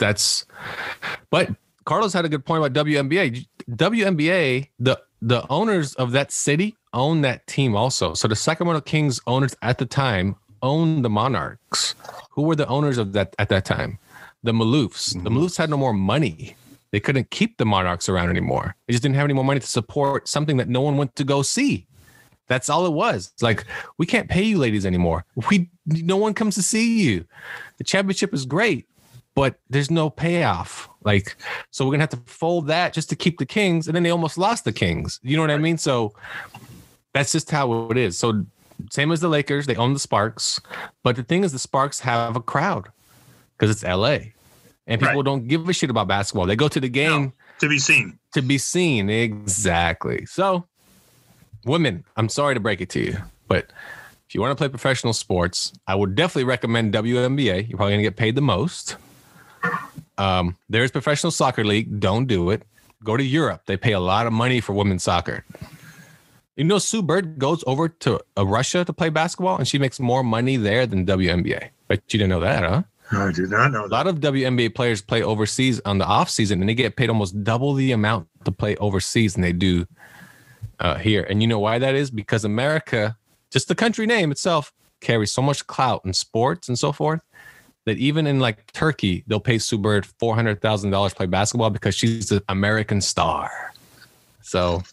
but Carlos had a good point about WNBA. WNBA, the owners of that city own that team also. So the Sacramento Kings owners at the time owned the Monarchs. Who were the owners of that at that time? The Maloofs. Mm-hmm. The Maloofs had no more money. They couldn't keep the Monarchs around anymore. They just didn't have any more money to support something that no one went to go see. That's all it was. It's like, we can't pay you ladies anymore. No one comes to see you. The championship is great, but there's no payoff. Like, so we're going to have to fold that just to keep the Kings. And then they almost lost the Kings. You know what I mean? So that's just how it is. So same as the Lakers, they own the Sparks. But the thing is, the Sparks have a crowd because it's LA. And people don't give a shit about basketball. They go to the game to be seen. To be seen. Exactly. So women, I'm sorry to break it to you, but if you want to play professional sports, I would definitely recommend WNBA. You're probably going to get paid the most. There's professional soccer league. Don't do it. Go to Europe. They pay a lot of money for women's soccer. You know, Sue Bird goes over to Russia to play basketball, and she makes more money there than WNBA. But you didn't know that, huh? No, I did not know that. A lot of WNBA players play overseas on the off season, and they get paid almost double the amount to play overseas than they do here. And you know why that is? Because America, just the country name itself, carries so much clout in sports and so forth that even in like Turkey, they'll pay Sue Bird $400,000 to play basketball because she's an American star. So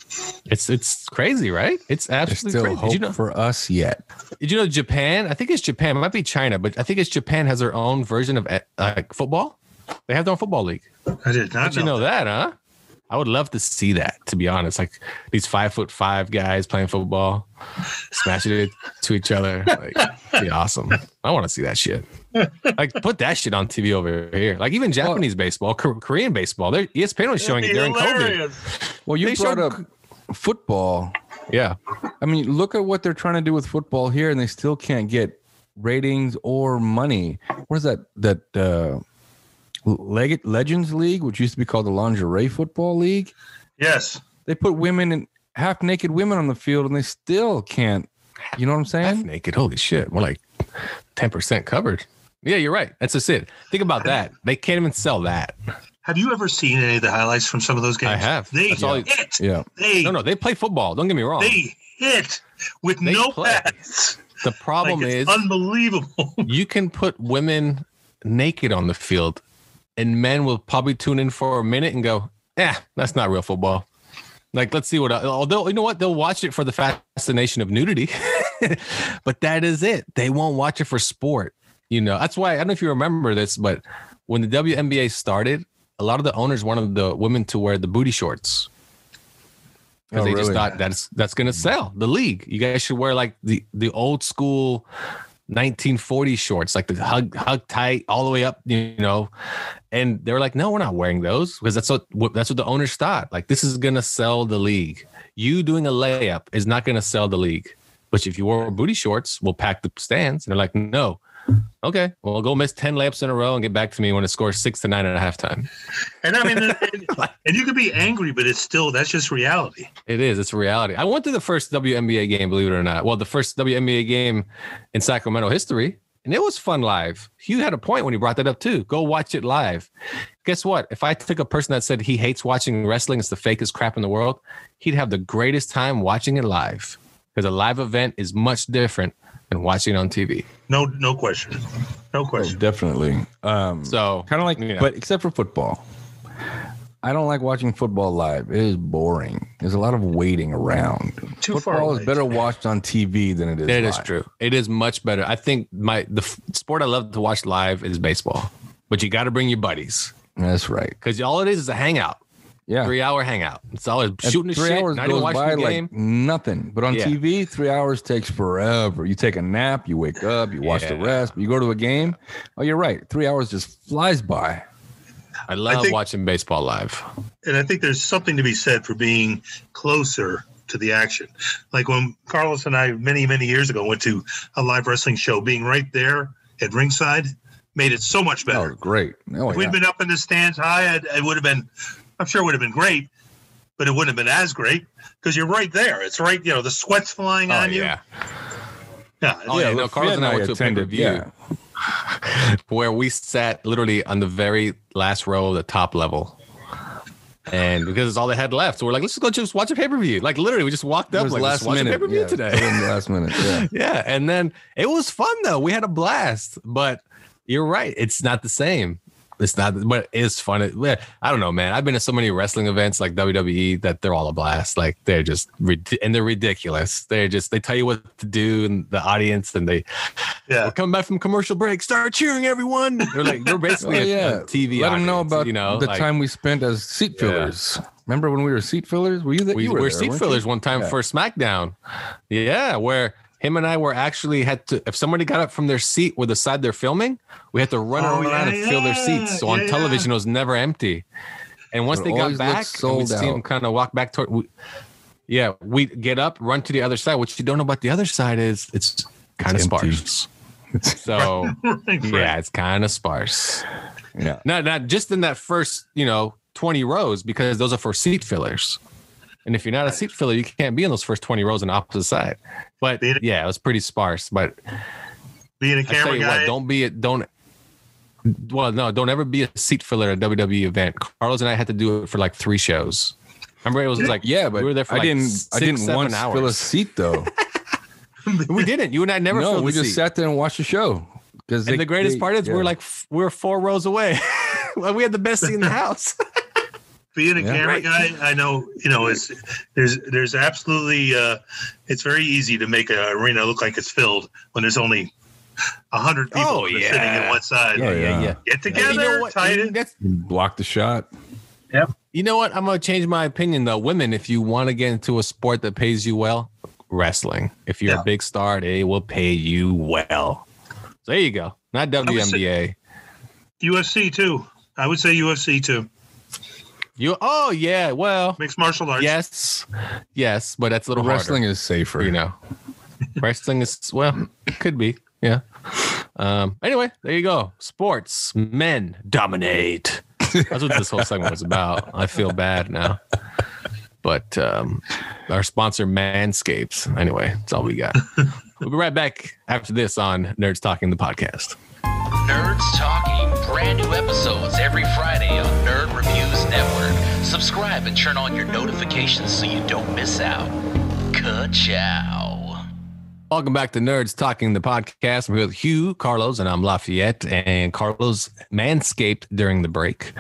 it's crazy, right? It's absolutely crazy. Hope Did you know, for us yet? Did you know Japan? I think it's Japan. It might be China, but I think it's Japan has their own version of football. They have their own football league. I did not know that, huh? I would love to see that, to be honest. Like these 5'5" guys playing football, smashing it to each other. Like, be awesome. I want to see that shit. Like, put that shit on TV over here. Like, even Japanese baseball, Korean baseball. ESPN was showing it during COVID. Well, you brought up football. Yeah. I mean, look at what they're trying to do with football here, and they still can't get ratings or money. What is that Legends League, which used to be called the Lingerie Football League. Yes. They put women in half naked women on the field and they still can't. You know what I'm saying? Half naked. Holy shit. We're like 10% covered. Yeah, you're right. That's just it. Think about that. They can't even sell that. Have you ever seen any of the highlights from some of those games? I have. They That's all hit. Yeah. No, they play football. Don't get me wrong. They hit with no pads. The problem is unbelievable. You can put women naked on the field and men will probably tune in for a minute and go, that's not real football. Like, let's see although, you know what? They'll watch it for the fascination of nudity, but that is it. They won't watch it for sport. You know, that's why, I don't know if you remember this, but when the WNBA started, a lot of the owners wanted the women to wear the booty shorts. Because they just thought that's going to sell the league. You guys should wear like the old school 1940 shorts, like the hug tight all the way up, you know. And they were like, no, we're not wearing those, because that's what the owners thought. Like, this is going to sell the league. You doing a layup is not going to sell the league. But if you wore booty shorts, we'll pack the stands. And they're like, no. Okay, well, go miss 10 layups in a row and get back to me when it scores 6-9 at halftime. And I mean, and you could be angry, but that's just reality. It is. It's reality. I went to the first WNBA game, believe it or not. Well, the first WNBA game in Sacramento history, and it was fun live. Hugh had a point when he brought that up too. Go watch it live. Guess what? If I took a person that said he hates watching wrestling, it's the fakest crap in the world, he'd have the greatest time watching it live, because a live event is much different than watching it on TV. No question. No question. Oh, definitely. So kind of like, but except for football, I don't like watching football live. It is boring. There's a lot of waiting around. Football is better watched on TV than it is. It is true. It is much better. I think the sport I love to watch live is baseball, but you got to bring your buddies. That's right. Because all it is a hangout. Yeah, 3-hour hangout. It's always shooting the 3 shit. hours Not even goes watching by the game. like nothing. But on TV, 3 hours takes forever. You take a nap, you wake up, you watch the rest. You go to a game. Oh, you're right. 3 hours just flies by. I love watching baseball live. And I think there's something to be said for being closer to the action. Like when Carlos and I, many, many years ago, went to a live wrestling show, being right there at ringside made it so much better. Oh, great. If we'd been up in the stands high, it would have been, I'm sure it would have been great, but it wouldn't have been as great because you're right there. It's right, you know, the sweat's flying on you. Yeah. Yeah. Carlos and I went to a pay-per-view where we sat literally on the very last row of the top level. And because it's all they had left. So we're like, let's just watch a pay-per-view. Like literally, we just walked up, like, let's watch a pay-per-view today. In the last minute, yeah. Yeah. And then it was fun though. We had a blast. But you're right. It's not the same. It's not, but it's fun. I don't know, man. I've been to so many wrestling events like WWE that they're all a blast. Like they're just, and they're ridiculous. They tell you what to do, and the audience, and we're coming back from commercial break. Start cheering, everyone. They're basically a TV. Let them know audience, about the time we spent as seat fillers. Remember when we were seat fillers? Were you there? We were seat fillers one time for SmackDown. Yeah, where him and I were actually if somebody got up from their seat with the side they're filming, we had to run around and fill their seats. So on television, it was never empty. And once they got back, we'd see them kind of walk back toward. We'd get up, run to the other side. What you don't know about the other side is it's kind of sparse. So it's kind of sparse. Yeah, not just in that first 20 rows, because those are for seat fillers. And if you're not a seat filler, you can't be in those first 20 rows on the opposite side. But it was pretty sparse. But being a camera guy, don't ever be a seat filler at a WWE event. Carlos and I had to do it for like 3 shows. Remember, it was like, but we were there for I didn't once hours. fill a seat though. We didn't. You and I never. No, filled we the just seat. sat there and watched the show. And the greatest part is we were 4 rows away. We had the best seat in the house. Being a camera guy, I know, there's absolutely, it's very easy to make an arena look like it's filled when there's only 100 people sitting in one side. Yeah. Get together, tight it. Block the shot. Yep. You know what? I'm going to change my opinion though. Women, if you want to get into a sport that pays you well, wrestling. If you're a big star, they will pay you well. So there you go. Not WNBA. UFC too. I would say UFC too. Well, mixed martial arts. Yes, but that's a little wrestling harder. Is safer, Wrestling is it could be, yeah. Anyway, there you go. Sports, men dominate. That's what this whole segment was about. I feel bad now. But our sponsor, Manscaped. Anyway, that's all we got. We'll be right back after this on Nerds Talking, the podcast. Nerds Talking, brand new episodes every Friday on Nerd Reviews Network. Subscribe and turn on your notifications so you don't miss out. Ka-chow. Welcome back to Nerds Talking, the podcast. I'm here with Hugh, Carlos, and I'm Lafayette. And Carlos manscaped during the break.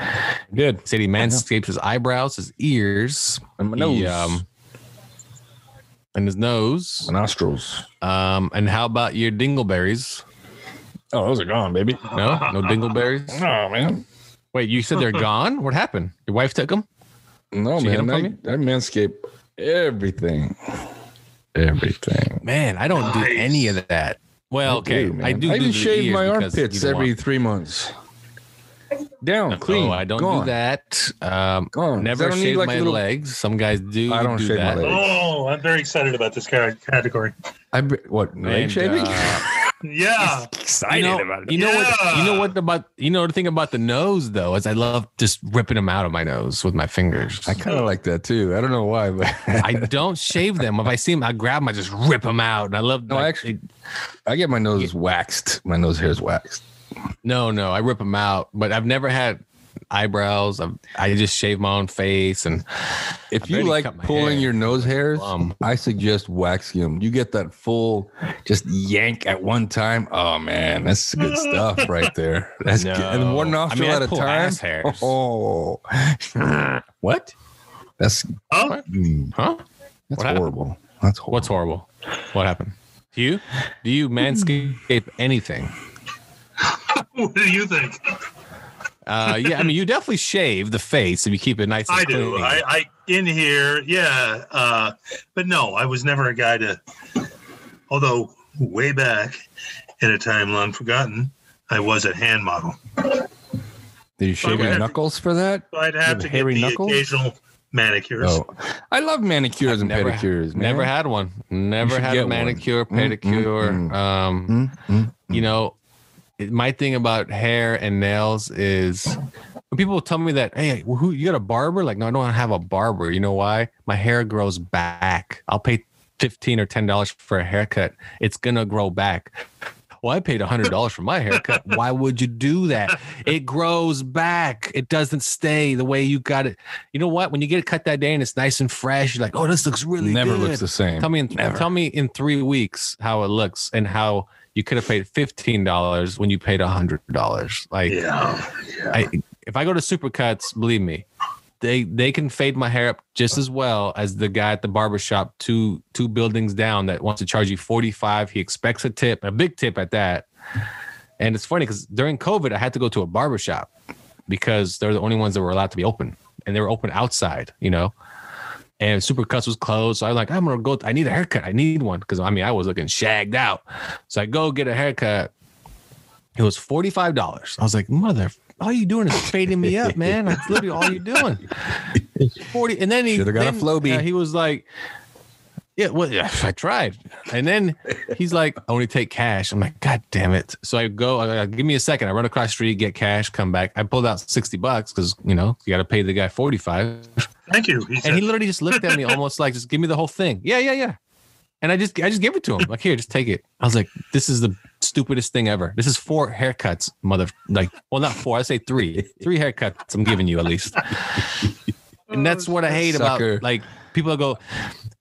Good. Said he manscaped his eyebrows, his ears, and my nose, and his nose, my nostrils. And how about your dingleberries? Oh, those are gone, baby. No dingleberries. Oh man. Wait, you said they're gone? What happened? Your wife took them? No, She hid 'em man. from I manscape everything. Everything. Man, I don't do any of that. Well, okay, man. I do. I even shave my because armpits you don't every want- 3 months. Down, clean. Oh, I don't gone. do that. Gone. Never I don't need, shave like, my little- legs. Some guys do. I don't do shave my that. legs. Oh, I'm very excited about this category. What, leg And, shaving? Yeah. Excited about it. You know Yeah. what the thing about the nose though is I love just ripping them out of my nose with my fingers. I kind of like that too. I don't know why, but I don't shave them. If I see them, I grab them, I just rip them out. And I love. No, actually, I get my nose waxed. My nose hair is waxed. No, I rip them out. But I've never had eyebrows. I just shave my own face. And If I you barely like cut my pulling hair. your nose hairs, Plum. I suggest waxing them. You get that full just yank at one time. Oh man, that's good stuff right there. That's No. good. And one nostril I at a pull time. ass hairs. Oh, what? That's Huh? Huh? that's What happened? horrible. That's horrible. What's horrible? What happened? Do you manscape anything? What do you think? Yeah, I mean, you definitely shave the face if you keep it nice and I clean. do. I in here, yeah. But no, I was never a guy to. Although way back in a time long forgotten, I was a hand model. Did you shave Okay. your knuckles for that? So I'd You have to get hairy the knuckles? occasional manicures. Oh, I love manicures and pedicures. Man. Never had one. Never should had a get one. manicure, pedicure. You know, my thing about hair and nails is when people tell me that, hey, who you got a barber? Like, no, I don't have a barber. You know why? My hair grows back. I'll pay $15 or $10 for a haircut. It's gonna grow back. Well, I paid $100 for my haircut. Why would you do that? It grows back. It doesn't stay the way you got it. You know what? When you get it cut that day and it's nice and fresh, you're like, oh, this looks really Never good. looks the same. Tell me Never. in 3 weeks how it looks and how you could have paid $15 when you paid $100. Like, Yeah. if I go to Supercuts, believe me, they can fade my hair up just as well as the guy at the barbershop two buildings down that wants to charge you $45. He expects a tip, a big tip at that. And it's funny because during COVID, I had to go to a barbershop because they're the only ones that were allowed to be open, and they were open outside, you know. And Supercuts was closed, so I'm like, I'm gonna go. I need a haircut. I need one because I mean I was looking shagged out. So I go get a haircut. It was $45. I was like, mother. All you doing is fading me up, man. That's literally all you're doing. 40, and then Should've got a Flowbee. he was like, "Yeah, well, yeah, I tried." And then he's like, "I only take cash." I'm like, "God damn it!" So I go, give me a second. I run across the street, get cash, come back. I pulled out $60 because you know you got to pay the guy $45. Thank you. He said, And he literally just looked at me almost like, "Just give me the whole thing." Yeah. And I just gave it to him. Like, here, just take it. I was like, this is the stupidest thing ever. This is 4 haircuts, well, not 4. I say 3. 3 haircuts I'm giving you at least. And that's what I hate Sucker. about like people that go,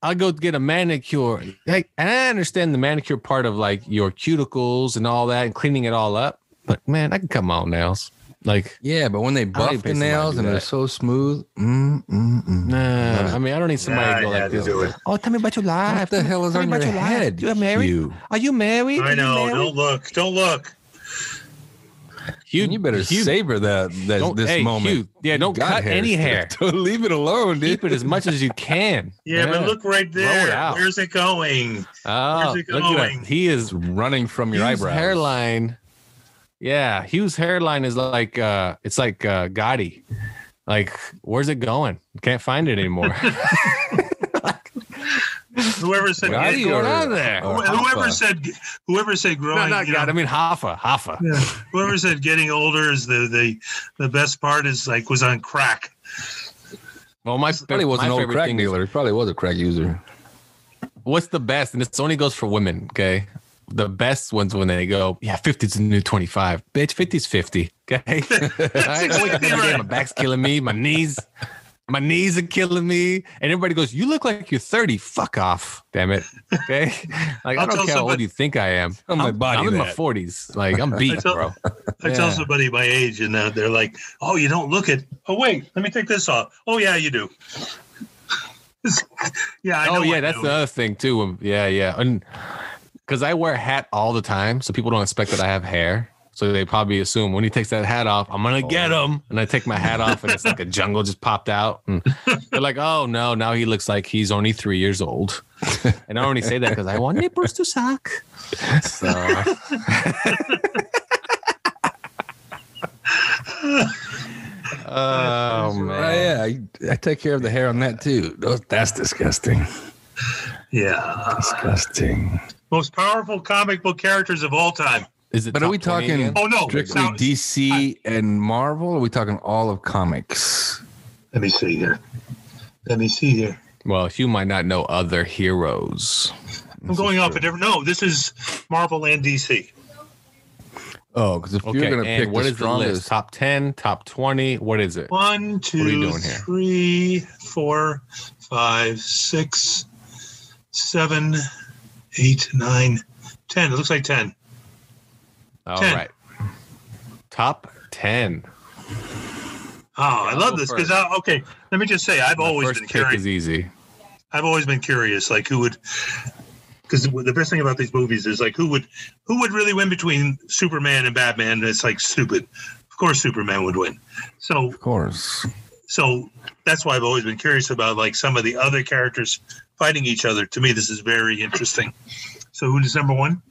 I'll go get a manicure. Like, and I understand the manicure part of like your cuticles and all that and cleaning it all up. But man, I can cut my own nails. Like, Yeah, but when they don't buff even the pay somebody to nails do and they're that. so smooth, nah, I mean, I don't need somebody to go I like had to this. do it. Oh, tell me about your life. what the hell is Tell on me your about life. head? You are married? Hugh? Are you married? I Are you know. married? Don't look. Don't look. Hugh, You better Hugh, savor don't- this hey, moment. Hugh, yeah, don't God cut any hair. Don't leave it alone, dude. Keep it as much as you can. Yeah, but look right Grow it there. out. Where's it going? Oh, Where's it look at going? that. He is running from your Hugh's eyebrows. hairline. Yeah, Hugh's hairline is like it's like Gotti. Like, where's it going? Can't find it anymore. Whoever said What is going on there? Whoever said growing. No, not God. I mean Hoffa. Yeah. Whoever said getting older is the best part is like was on crack. Well, my Probably was an old favorite crack thing dealer. He probably was a crack user. What's the best? And this only goes for women, okay? The best ones when they go, yeah, 50 is the new 25. Bitch, 50's 50, okay? I wake up every day, my back's killing me, my knees are killing me. And everybody goes, you look like you're 30. Fuck off, damn it, okay? Like, I don't care how old you think I am. I'm in my 40s. Like, I'm beat, bro. I tell somebody my age, and they're like, oh, you don't look it. Oh, wait, let me take this off. Oh, yeah, you do. Yeah, I know. Oh, yeah, that's the other thing, too. Yeah. And because I wear a hat all the time, so people don't expect that I have hair. So they probably assume when he takes that hat off, I'm going to get him. And I take my hat off, and it's like a jungle just popped out. And they're like, oh, no, now he looks like he's only 3 years old. And I only say that because I want nipples to suck. So... Oh man! I take care of the hair on that too. That's disgusting. Yeah, disgusting. Most powerful comic book characters of all time. Is it? But are we talking? Oh no, strictly DC and Marvel? Or are we talking all of comics? Let me see here. Well, you might not know other heroes. I'm going off a different. No, this is Marvel and DC. Oh, because if you're going to pick what the is strongest, the list? Top 10, top 20, what is it? 1, 2, 3, 4, 5, 6, 7, 8, 9, 10. It looks like 10. All right. Top 10. Oh, I love this because okay. Let me just say, I've always been curious. Is easy. I've always been curious, like who would. Because the best thing about these movies is like who would really win between Superman and Batman? And it's like stupid. Of course, Superman would win. So of course. So that's why I've always been curious about like some of the other characters fighting each other. To me, this is very interesting. So who is number one?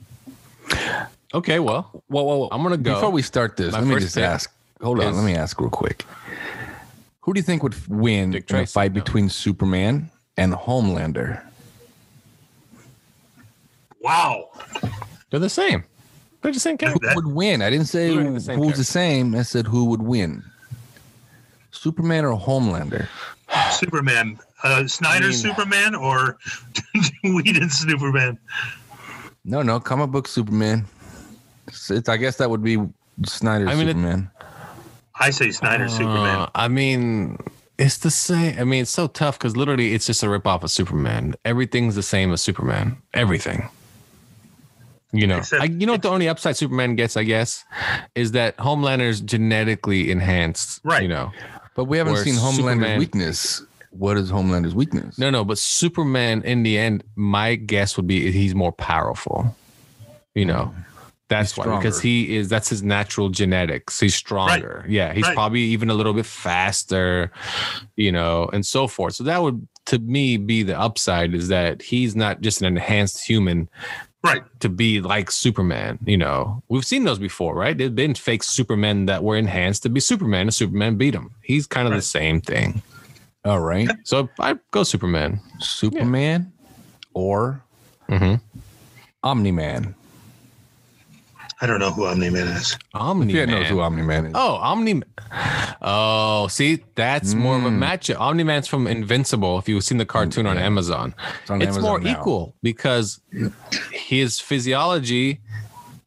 Okay, well, I'm gonna go. Before we start this, let me just ask. Hold on, let me ask real quick. Who do you think would win in a fight between Superman and Homelander? Wow. They're the same. They're the same character. Who would win? I didn't say who's the same. I said who would win. Superman or Homelander? Superman. Snyder's Superman or Whedon's Superman? No. Comic book Superman. I guess that would be Snyder's Superman. I say Snyder's Superman. I mean... It's the same. I mean, it's so tough because literally it's just a ripoff of Superman. Everything's the same as Superman. Everything. You know, what the only upside Superman gets, I guess, is that Homelander's genetically enhanced. Right. You know, but we haven't seen Homelander's weakness. What is Homelander's weakness? No. But Superman, in the end, my guess would be he's more powerful. You know. That's why, because that's his natural genetics. He's stronger. Right. Yeah. He's probably even a little bit faster, you know, and so forth. So that would, to me, be the upside is that he's not just an enhanced human, right? To be like Superman, you know, we've seen those before, right? There's been fake Supermen that were enhanced to be Superman and Superman beat him. He's kind of the same thing. All right. So I go Superman. Superman or Omni-Man. I don't know who Omni-Man is. Omni-Man knows who Omni-Man is. Oh, Omni-Man. Oh, see, that's more of a matchup. Omni-Man's from Invincible. If you've seen the cartoon on Amazon, it's more equal because his physiology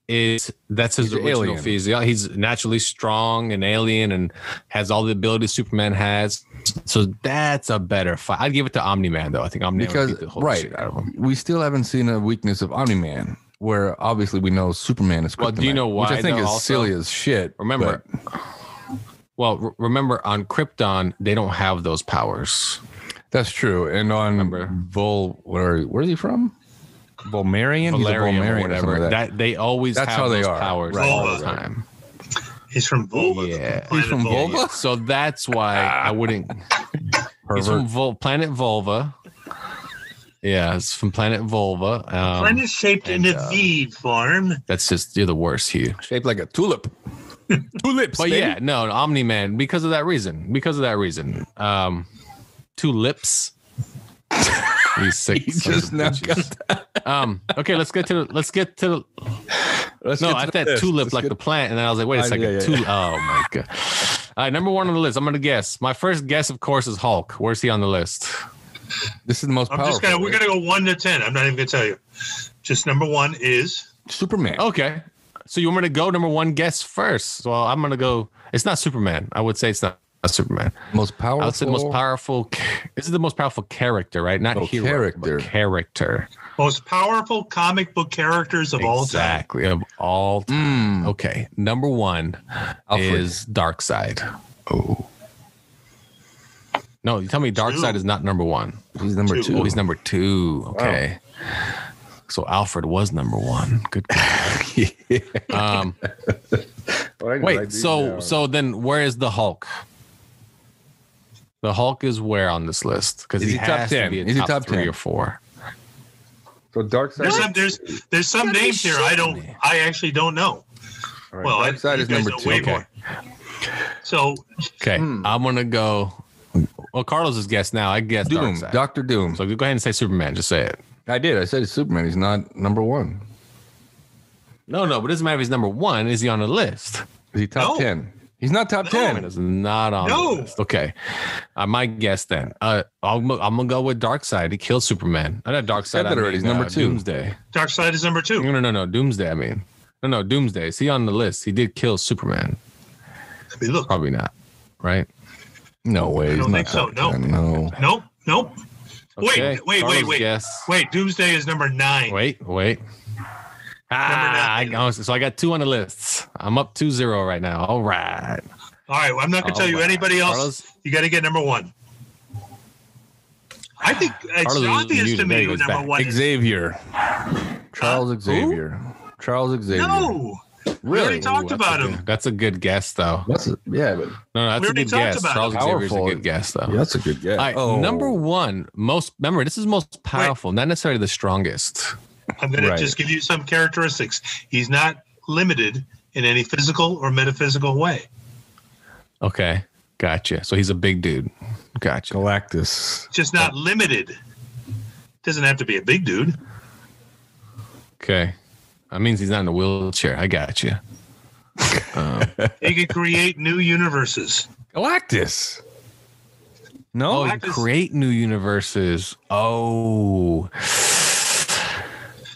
that's his original physiology. He's naturally strong and alien and has all the abilities Superman has. So that's a better fight. I'd give it to Omni-Man though. I think Omni-Man would beat the whole shit out of him. We still haven't seen a weakness of Omni-Man. Where obviously we know Superman is kryptonite. Well, do you know why? Which I think is silly as shit. Remember on Krypton, they don't have those powers. That's true. And on where is he from? Valerian, whatever. That they always have how those are. powers all the time. He's from Volva. Yeah, he's from Volva. So that's why I wouldn't. He's from planet Volva. Yeah, it's from planet Volva. Planet shaped in a V form. That's just, you're the worst, Hugh. Shaped like a tulip. Tulips, but baby. No, Omni-Man, because of that reason. Two lips. These sick He sons just of now bitches. got that. Okay, let's get to I thought tulip like the plant, and then I was like, wait a second, yeah. tulip. Oh my god! All right, number one on the list. I'm gonna guess. My first guess, of course, is Hulk. Where's he on the list? This is the most powerful. We're gonna go 1 to 10. I'm not even gonna tell you. Just number one is Superman. Okay, so you want me to go number one guess first? Well, I'm gonna go. It's not Superman. I would say it's not Superman. Most powerful. I would say the most powerful. This is the most powerful character, right? Not hero, character. but character. most powerful comic book characters of all time. Exactly, of all time. Okay, number one Alfred. is Darkseid. Oh. No, you tell me Darkseid is not number one. He's number two. Oh, he's number two. Okay. So Alfred was number one. Good. Wait. So then where is the Hulk? The Hulk is where on this list? Because Is he he top has 10? to be a Is he top top 3 10? or 4. So Darkseid. There's some names here I actually don't know. Right. Well, Darkseid is number 2. Okay. So Okay. I'm gonna go. Well, Carlos is guessed now. I guess Doom. Darkseid. Dr. Doom. So go ahead and say Superman. Just say it. I did. I said it's Superman. He's not number 1. No, but it doesn't matter if he's number 1. Is he on the list? Is he top No. 10? He's not top 10. It's not on the list. Okay. My guess then. I'm gonna go with Darkseid. He killed Superman. I know Darkseid. Said that already. He's number 2. Doomsday. Darkseid is number 2. No. Doomsday. I mean, no. Doomsday. Is he on the list? He did kill Superman. Let me look. Probably not. Right? No way. I He's don't not think so. top 10. No. Nope. Okay. Wait. Carlos' guess. Wait, Doomsday is number 9. Wait. So I got 2 on the lists. I'm up 2-0 right now. All right. All right, well, I'm not going to tell you anybody else. Carlos? You got to get number 1. I think it's Carlos is obvious to muted. me There he who goes number back. 1 is. Xavier. Charles Xavier. Charles Xavier. No. We already talked about him. That's a good guess, though. But We No, that's a already good talked guess. about Charles it. Xavier's a Powerful. good guess, though. yeah, that's a good guess. All right, number 1, remember, this is most powerful, not necessarily the strongest. I'm going to just give you some characteristics. He's not limited in any physical or metaphysical way. Okay, gotcha. So he's a big dude. Gotcha. Galactus. Just not limited. Doesn't have to be a big dude. Okay. That means he's not in a wheelchair. I gotcha. He can create new universes. Galactus. Oh, No? he can create new universes. Oh.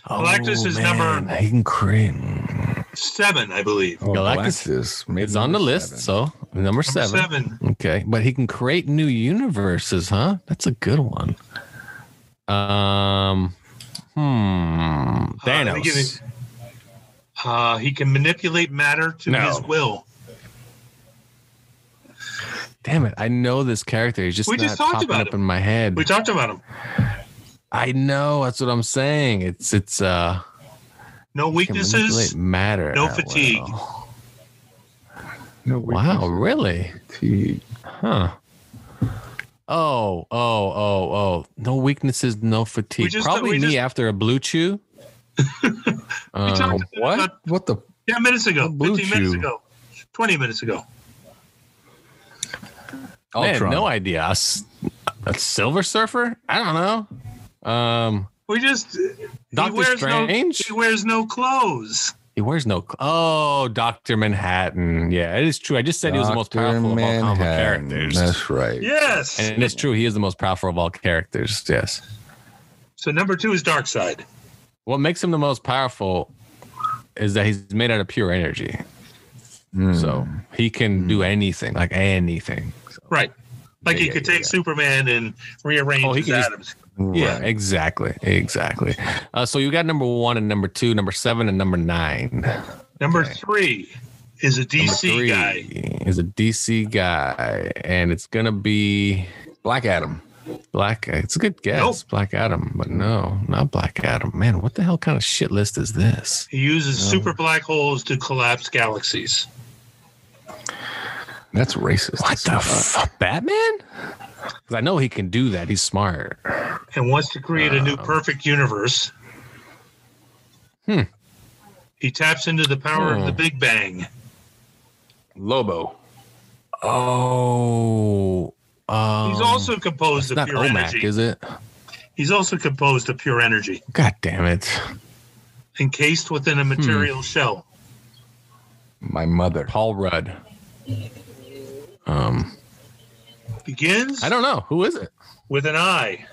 Galactus is number He can create. 7, I believe. Oh, Galactus Maybe It's on the number list, 7. so number 7. 7. Okay, but he can create new universes, huh? That's a good one. Let me give Thanos. you- he can manipulate matter to his will. Damn it! I know this character. He's just We not just talked popping about up him. in my head. We talked about him. I know. That's what I'm saying. It's No can weaknesses. manipulate matter. no at fatigue. will. No, Wow, really? fatigue. Huh. Oh. No weaknesses, no fatigue. Probably we me just- after a blue chew. We talked What? about What the? 10 minutes ago, Blue 15 minutes Chew. ago, 20 minutes ago. Man, Ultron. no idea. A Silver Surfer? I don't know. We just Doctor Strange? He wears no clothes. He wears no. Dr. Manhattan. Yeah, it is true. I just said he was the most Dr. powerful of all comic Manhattan. characters. That's right. Yes. And it's true. He is the most powerful of all characters. Yes. So number 2 is Darkseid. What makes him the most powerful is that he's made out of pure energy. So he can do anything, like anything. So, Right. Like he could take Superman and rearrange he his can just- atoms. yeah, exactly. So you got number 1 and number 2, number 7 and number 9. Number 3 is a Number DC 3 guy. is a DC guy, and it's gonna be Black Adam. It's a good guess, Nope. Black Adam, but no, not Black Adam. Man, what the hell kind of shit list is this? He uses super black holes to collapse galaxies. That's racist. What the fuck, Batman? Because I know he can do that. He's smart. And wants to create a new perfect universe. He taps into the power of the Big Bang. Lobo. Oh, He's also composed it's of not pure OMAC, energy. is it? He's also composed of pure energy, God damn it. encased within a material shell. My mother. Paul Rudd. Begins I don't know. Who is it? with an I.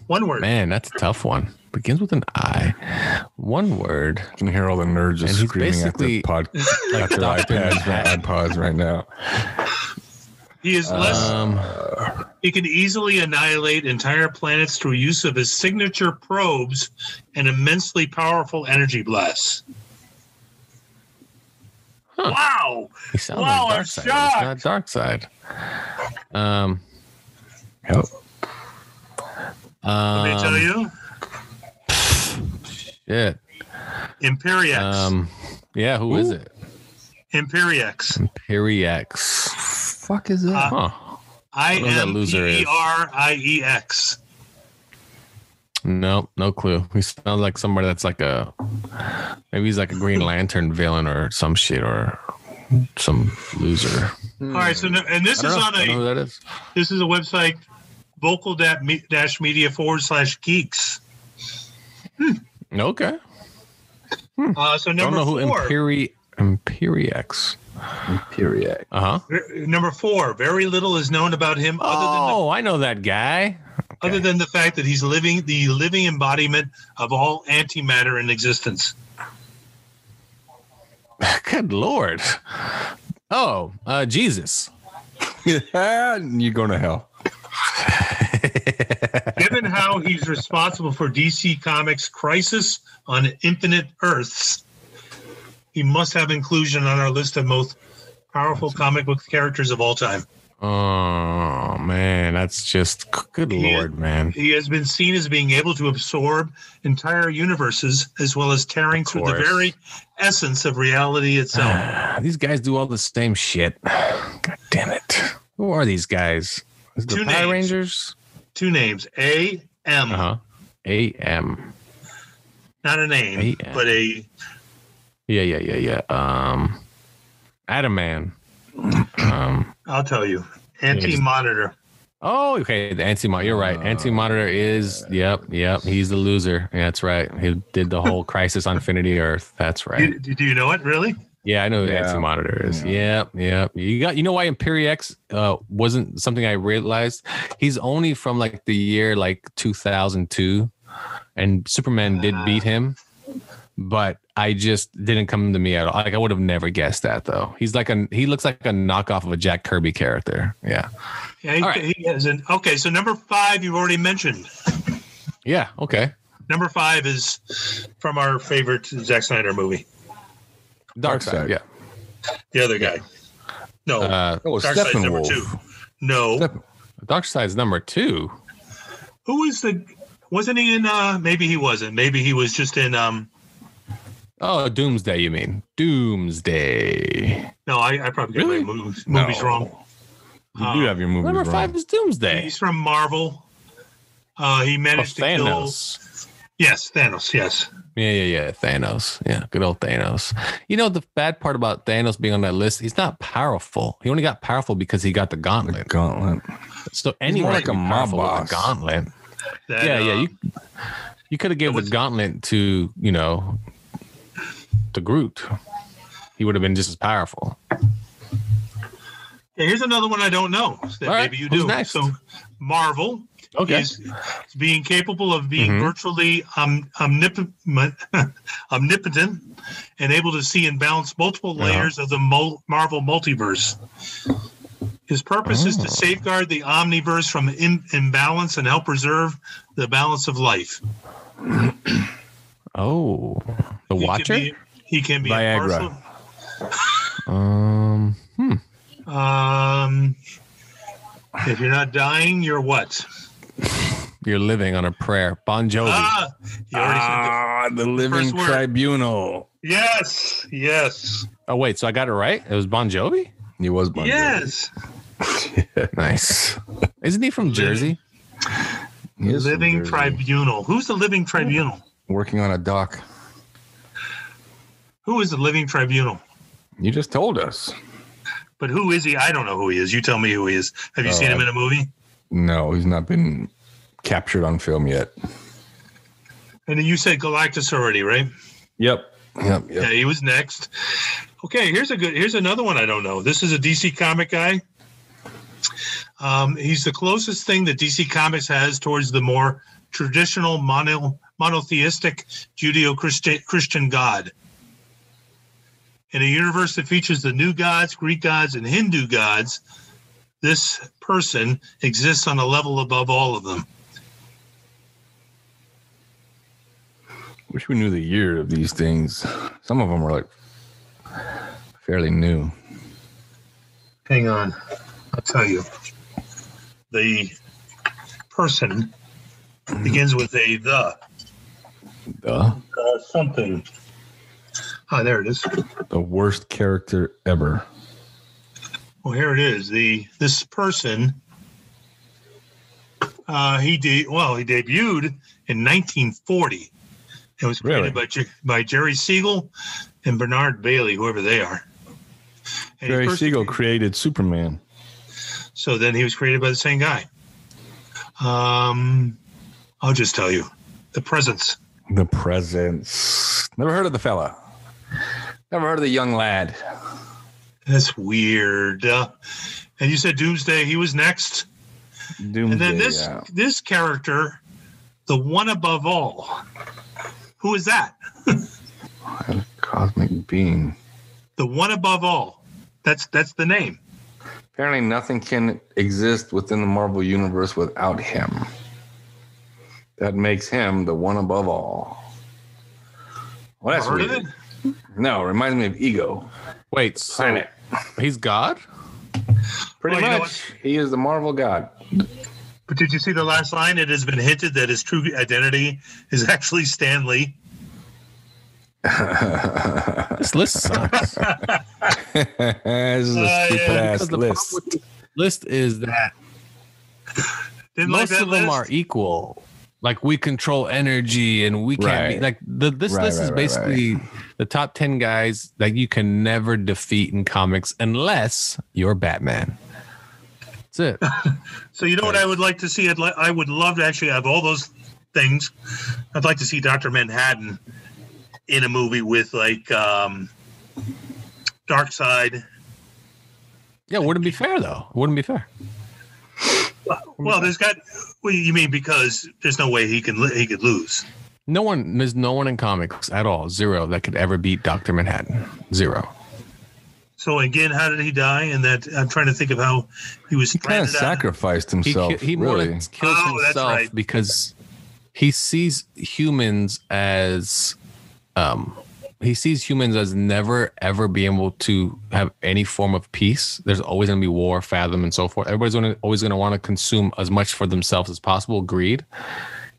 One word. Man, that's a tough one. Begins with an I. One word. You can hear all the nerds just And he's screaming at basically their like iPods right now. He is less. He can easily annihilate entire planets through use of his signature probes and immensely powerful energy blasts. Huh. Wow! He sounds Wow, like I'm Darkseid. shocked. It's not Darkseid. Yep. Let me tell you, Shit. Imperiex. Yeah, who is it? Imperiex. Imperiex. Fuck is that? Huh. who that loser is. IMPERIEX. No clue. He sounds like somebody that's like maybe he's like a Green Lantern villain or some shit or some loser. All right, so and this is on I don't know who that is. this is a website, vocal-media/geeks. Okay. So Don't number know who 4. Imperiex. Imperiac. Uh-huh. Number 4. Very little is known about him I know that guy. other than the fact that he's the living embodiment of all antimatter in existence. Good Lord. Oh, Jesus. You're going to hell. Given how he's responsible for DC Comics' Crisis on Infinite Earths, he must have inclusion on our list of most powerful comic book characters of all time. Oh, man. That's just good Lord, man. He has been seen as being able to absorb entire universes as well as tearing through the very essence of reality itself. These guys do all the same shit. God damn it. Who are these guys? Is it the Power Rangers? 2 names. A.M. Uh-huh. A.M. Not a name, A.M. but a... Yeah. Adam Man. I'll tell you. Anti-Monitor. Oh, okay. The Anti-Monitor. You're right. Anti-Monitor is, yep. He's the loser. Yeah, that's right. He did the whole Crisis on Infinity Earth. That's right. Do you know it, really? Yeah, I know who Anti-Monitor is. Yep. You know why Imperiex wasn't something I realized? He's only from like the year like 2002, and Superman did beat him, but I just didn't come to me at all. Like I would have never guessed that though. He looks like a knockoff of a Jack Kirby character. Yeah. Yeah. He has okay. So number 5 you've already mentioned. Yeah. Okay. Number 5 is from our favorite Zack Snyder movie. Darkseid. Yeah. The other guy. No. Darkseid's number 2. No. Darkseid's number 2. Who is wasn't he in maybe he wasn't. Maybe he was just in Oh, Doomsday, you mean? Doomsday. No, I probably got my movies wrong. You do have your movies Number wrong. 5 is Doomsday. He's from Marvel. He managed to Thanos. kill... Yes, Thanos, yes. Yeah. Thanos. Yeah, good old Thanos. You know, the bad part about Thanos being on that list, he's not powerful. He only got powerful because he got the gauntlet. So anyone like a mob boss. Gauntlet. That, You could have given the gauntlet to, to Groot. He would have been just as powerful. Yeah, here's another one I don't know. That All right, maybe you who's do. next? So Marvel is being capable of being virtually omnipotent and able to see and balance multiple layers of the Marvel multiverse. His purpose is to safeguard the omniverse from imbalance and help preserve the balance of life. Oh, the Watcher? He can be Viagra. If you're not dying, you're what? You're living on a prayer. Bon Jovi. You already said the Living first word. Tribunal. Yes. Oh, wait. So I got it right? It was Bon Jovi? He was Bon Jovi. Yes. Nice. Isn't he from Jersey? He is from Living Jersey. Tribunal. Who's the Living Tribunal? Working on a dock. Who is the Living Tribunal? You just told us. But who is he? I don't know who he is. You tell me who he is. Have you seen him in a movie? No, he's not been captured on film yet. And then you said Galactus already, right? Yep. Yeah, he was next. Okay, here's another one I don't know. This is a DC comic guy. He's the closest thing that DC Comics has towards the more traditional monotheistic Judeo-Christian God. In a universe that features the new gods, Greek gods, and Hindu gods, this person exists on a level above all of them. Wish we knew the year of these things. Some of them were like fairly new. Hang on. I'll tell you. The person begins with a the. Something. Oh, there it is. The worst character ever. Well, here it is. This person, he debuted in 1940. It was created by Jerry Siegel and Bernard Bailey, whoever they are. And Jerry Siegel created Superman. So then he was created by the same guy. I'll just tell you. The Presence. The Presence. Never heard of the fella. Never heard of the young lad. That's weird. And you said Doomsday. He was next. Doomsday, and then this character, the one above all. Who is that? A cosmic being. The one above all. That's the name. Apparently nothing can exist within the Marvel Universe without him. That makes him the one above all. Well, that's heard weird. of it? No, it reminds me of Ego. Wait, so he's God? Pretty much. He is the Marvel God. But did you see the last line? It has been hinted that his true identity is actually Stan Lee. This list sucks. This is a stupid ass list. List is that most of them are equal. Like, we control energy and we can't be like this list is basically the top 10 guys that you can never defeat in comics unless you're Batman. That's it. So you know what I would like to see? I would love to actually have all those things. I'd like to see Dr. Manhattan in a movie with like Darkseid. Yeah, it wouldn't be fair though. It wouldn't be fair. Well, what do you mean? Because there's no way he could lose. There's no one in comics at all, zero, that could ever beat Dr. Manhattan. Zero. So again, how did he die? And that I'm trying to think of how he was. He kind of sacrificed himself. He really kills himself because he sees humans as never ever being able to have any form of peace. There's always going to be war, fathom, and so forth. Everybody's always going to want to consume as much for themselves as possible. Greed.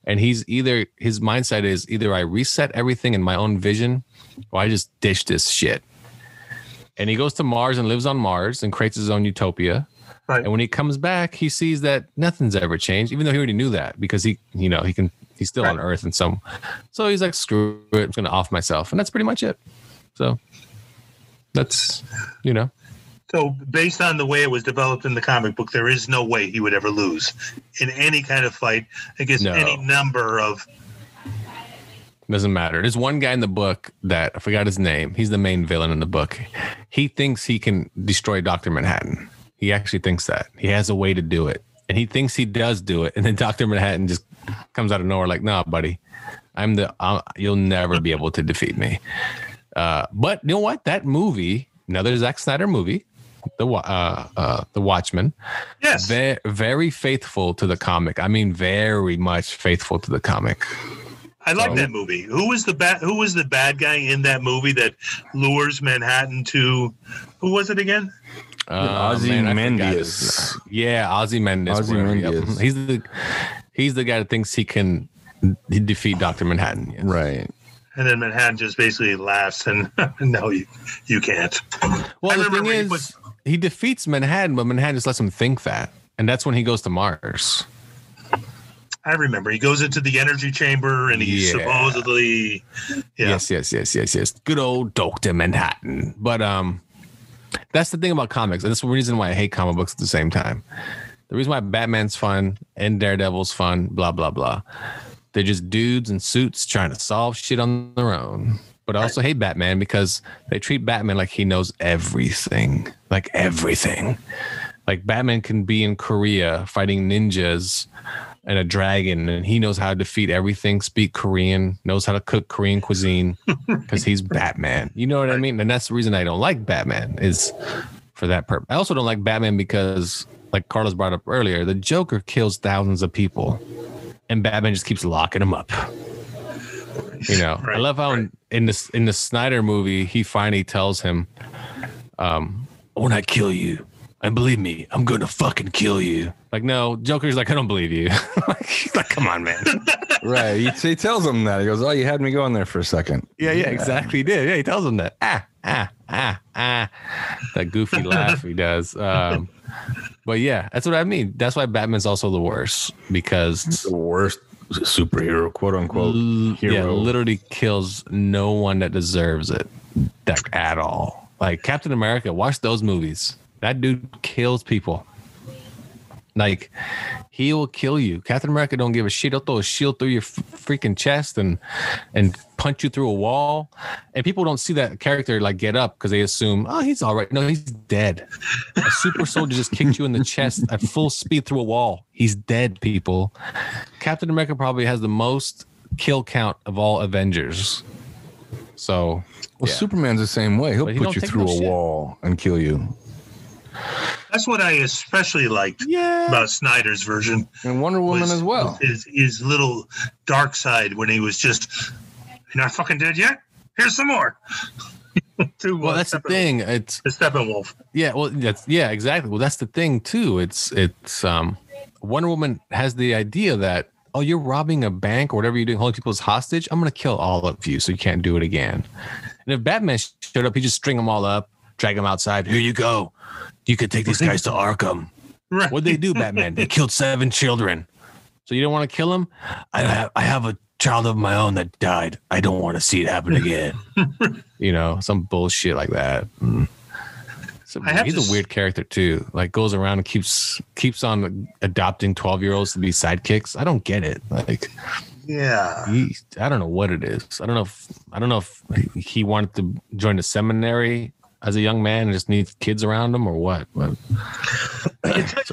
And his mindset is either I reset everything in my own vision or I just dish this shit. And he goes to Mars and lives on Mars and creates his own utopia. Right. And when he comes back, he sees that nothing's ever changed, even though he already knew that because he's still on Earth and so he's like, screw it, I'm going to off myself. And that's pretty much it. So that's, So based on the way it was developed in the comic book, there is no way he would ever lose in any kind of fight against any number of. Doesn't matter. There's one guy in the book that I forgot his name. He's the main villain in the book. He thinks he can destroy Dr. Manhattan. He actually thinks that he has a way to do it. And he thinks he does do it. And then Dr. Manhattan just comes out of nowhere like, nah, buddy, you'll never be able to defeat me. But you know what? That movie, another Zack Snyder movie, The Watchmen. Yes. Very faithful to the comic. I mean, very much faithful to the comic. I like that movie. Who was the bad guy in that movie that lures Manhattan to? Who was it again? Ozymandias. Yeah, Ozymandias. He's the guy that thinks he can defeat Dr. Manhattan. Yes. Right. And then Manhattan just basically laughs and no, you can't. Well, the thing is, he defeats Manhattan, but Manhattan just lets him think that, and that's when he goes to Mars. I remember he goes into the energy chamber and he's supposedly Yes. Good old Dr. Manhattan. But that's the thing about comics. And that's the reason why I hate comic books at the same time. The reason why Batman's fun and Daredevil's fun, blah, blah, blah. They're just dudes in suits trying to solve shit on their own. But I also hate Batman because they treat Batman like he knows everything. Like everything. Like Batman can be in Korea fighting ninjas and a dragon, and he knows how to defeat everything, speak Korean, knows how to cook Korean cuisine because he's Batman. You know what I mean? And that's the reason I don't like Batman is for that purpose. I also don't like Batman because, like Carlos brought up earlier, the Joker kills thousands of people and Batman just keeps locking them up. You know, I love how in the Snyder movie, he finally tells him, when I kill you, and believe me, I'm going to fucking kill you. Like, no, Joker's like, I don't believe you. He's like, come on, man. Right. He tells him that. He goes, oh, you had me going there for a second. Yeah, exactly. He did. Yeah, he tells him that. That goofy laugh he does. But yeah, that's what I mean. That's why Batman's also the worst, because the worst superhero, quote unquote, hero. Yeah, literally kills no one that deserves it at all. Like Captain America, watch those movies. That dude kills people. Like, he will kill you. Captain America don't give a shit. He'll throw a shield through your freaking chest and punch you through a wall. And people don't see that character like get up because they assume, oh, he's all right. No, he's dead. A super soldier just kicked you in the chest at full speed through a wall. He's dead, people. Captain America probably has the most kill count of all Avengers. So, well, yeah. Superman's the same way. He'll put you through a wall and kill you. That's what I especially liked about Snyder's version. And Wonder Woman as well. His little Darkseid when he was just, you're not fucking dead yet? Here's some more. Well, that's the thing. It's the Steppenwolf. Yeah, well, exactly. Well, that's the thing too. It's Wonder Woman has the idea that, oh, you're robbing a bank or whatever you're doing, holding people as hostage. I'm going to kill all of you so you can't do it again. And if Batman showed up, he'd just string them all up, drag them outside. Here you go. You could take these guys to Arkham. Right. What'd they do, Batman? They killed 7 children. So you don't want to kill them? I have a child of my own that died. I don't want to see it happen again. You know, some bullshit like that. So he's a weird character too. Like goes around and keeps on adopting 12-year-olds to be sidekicks. I don't get it. Like, yeah, I don't know what it is. I don't know if he wanted to join the seminary as a young man and just needs kids around him or what. But it's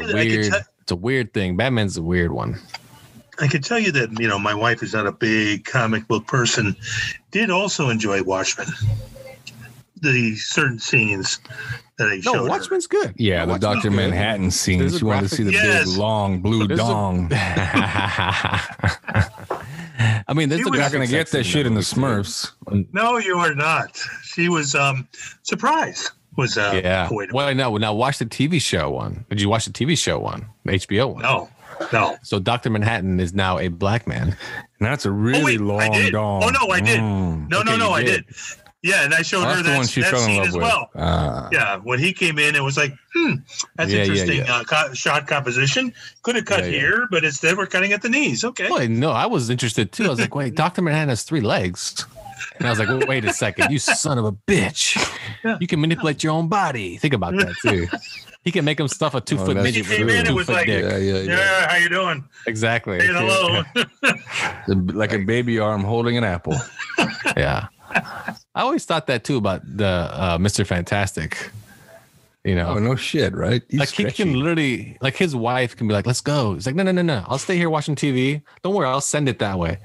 a weird thing. Batman's a weird one. I can tell you that, my wife is not a big comic book person, did also enjoy Watchmen. The certain scenes that they showed. No, Watchmen's good. Yeah, the Dr. Manhattan scenes. She wanted to see the big, long blue dong. I mean, you're not going to get that shit in the Smurfs. No, you are not. She was surprised. Well, now watch the TV show one. Did you watch the TV show one? The HBO one? No. So Dr. Manhattan is now a black man. And that's a really long dong. Oh, no, I did. No, I did. Yeah, and I showed her that scene as well. Yeah, when he came in, it was like, that's interesting. Shot composition. Could have cut here, but instead we're cutting at the knees. Okay. Well, no, I was interested too. I was like, wait, Dr. Manhattan has 3 legs. And I was like, well, wait a second, you son of a bitch. Yeah. You can manipulate your own body. Think about that too. He can make him stuff a 2-foot midget with a 2-foot dick. Yeah, how you doing? Exactly. Hey, hello. Like a baby arm holding an apple. Yeah. I always thought that too about the Mr. Fantastic. Oh, no shit, right? He's like stretchy. He can literally, like his wife can be like, let's go. He's like, no. I'll stay here watching TV. Don't worry, I'll send it that way.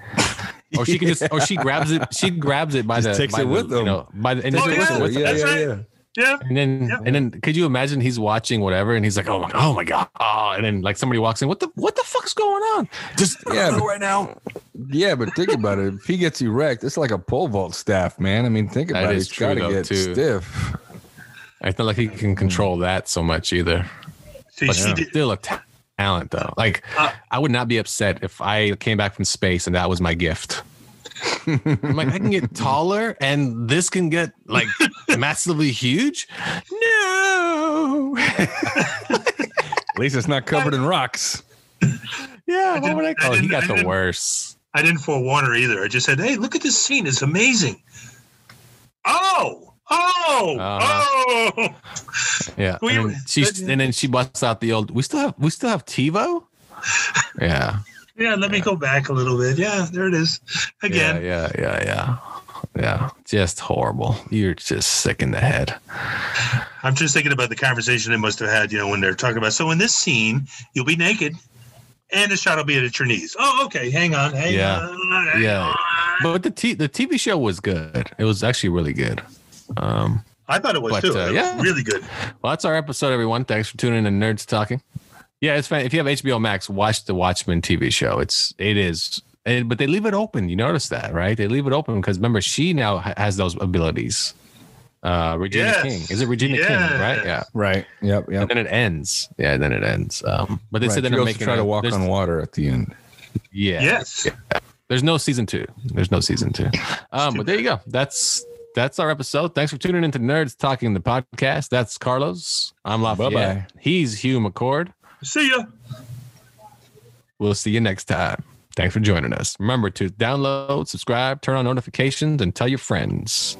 Or she can she grabs it. She grabs it by just takes it with them. Yeah. And then could you imagine he's watching whatever and he's like, oh my God. Oh, and then like somebody walks in, what the fuck's going on? Just right now. Yeah, but think about it. If he gets erect, it's like a pole vault staff, man. I mean, think about it. He's got to get stiff. It's not like he can control that so much either. But still a talent though. Like I would not be upset if I came back from space and that was my gift. I'm like, I can get taller and this can get like massively huge. No. At least it's not covered in rocks. Yeah, what would I call it? He got the worst. I didn't forewarn her either. I just said, hey, look at this scene. It's amazing. Oh, Yeah. And then she busts out the old. We still have TiVo. Yeah. Yeah. Let me go back a little bit. Yeah, there it is again. Yeah. Just horrible. You're just sick in the head. I'm just thinking about the conversation they must have had, when they're talking about, so in this scene, you'll be naked and the shot will be at your knees. Oh, okay. Hang on. Hang on. But the TV show was good. It was actually really good. I thought it was too. It was really good. Well, that's our episode, everyone. Thanks for tuning in to Nerds Talking. Yeah, it's fun. If you have HBO Max, watch the Watchmen TV show. It is. But they leave it open. You notice that, right? They leave it open because remember, she now has those abilities. Regina King. Is it Regina King? Right? Yeah. Right. Yep. And then it ends. Yeah. Then it ends. But they said they're going to try to walk on water at the end. Yeah. Yes. Yeah. There's no season 2. But there you go. That's our episode. Thanks for tuning into Nerds Talking the podcast. That's Carlos. I'm Lafayette. Bye-bye. He's Hugh McCord. See ya. We'll see you next time. Thanks for joining us. Remember to download, subscribe, turn on notifications, and tell your friends.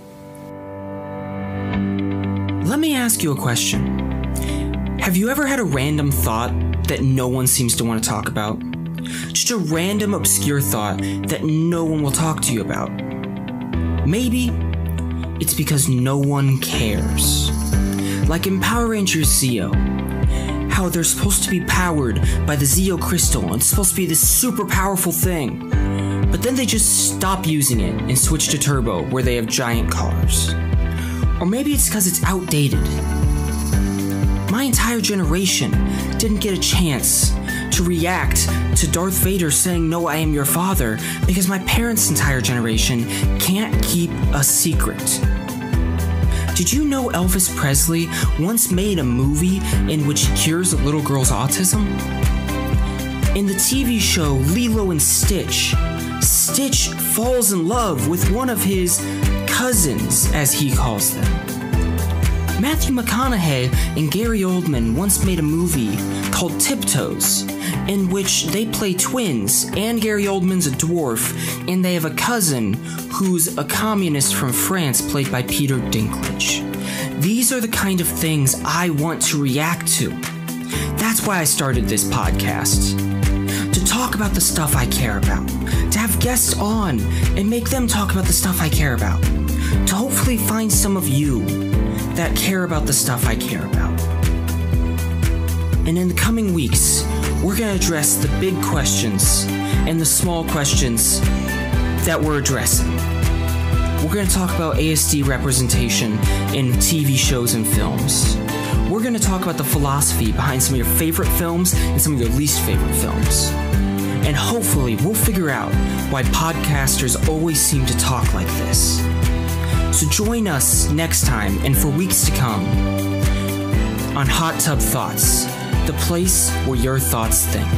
Let me ask you a question. Have you ever had a random thought that no one seems to want to talk about? Just a random obscure thought that no one will talk to you about. Maybe it's because no one cares. Like in Power Rangers Zeo, how they're supposed to be powered by the Zeo crystal and it's supposed to be this super powerful thing. But then they just stop using it and switch to Turbo where they have giant cars. Or maybe it's because it's outdated. My entire generation didn't get a chance to react to Darth Vader saying, "No, I am your father," because my parents' entire generation can't keep a secret. Did you know Elvis Presley once made a movie in which he cures a little girl's autism? In the TV show Lilo and Stitch, Stitch falls in love with one of his cousins, as he calls them. Matthew McConaughey and Gary Oldman once made a movie called Tiptoes, in which they play twins, and Gary Oldman's a dwarf, and they have a cousin who's a communist from France played by Peter Dinklage. These are the kind of things I want to react to. That's why I started this podcast. To talk about the stuff I care about. To have guests on and make them talk about the stuff I care about. To hopefully find some of you that care about the stuff I care about. And in the coming weeks, we're going to address the big questions and the small questions that we're addressing. We're going to talk about ASD representation in TV shows and films. We're going to talk about the philosophy behind some of your favorite films and some of your least favorite films. And hopefully we'll figure out why podcasters always seem to talk like this. So join us next time and for weeks to come on Hot Tub Thoughts, the place where your thoughts think.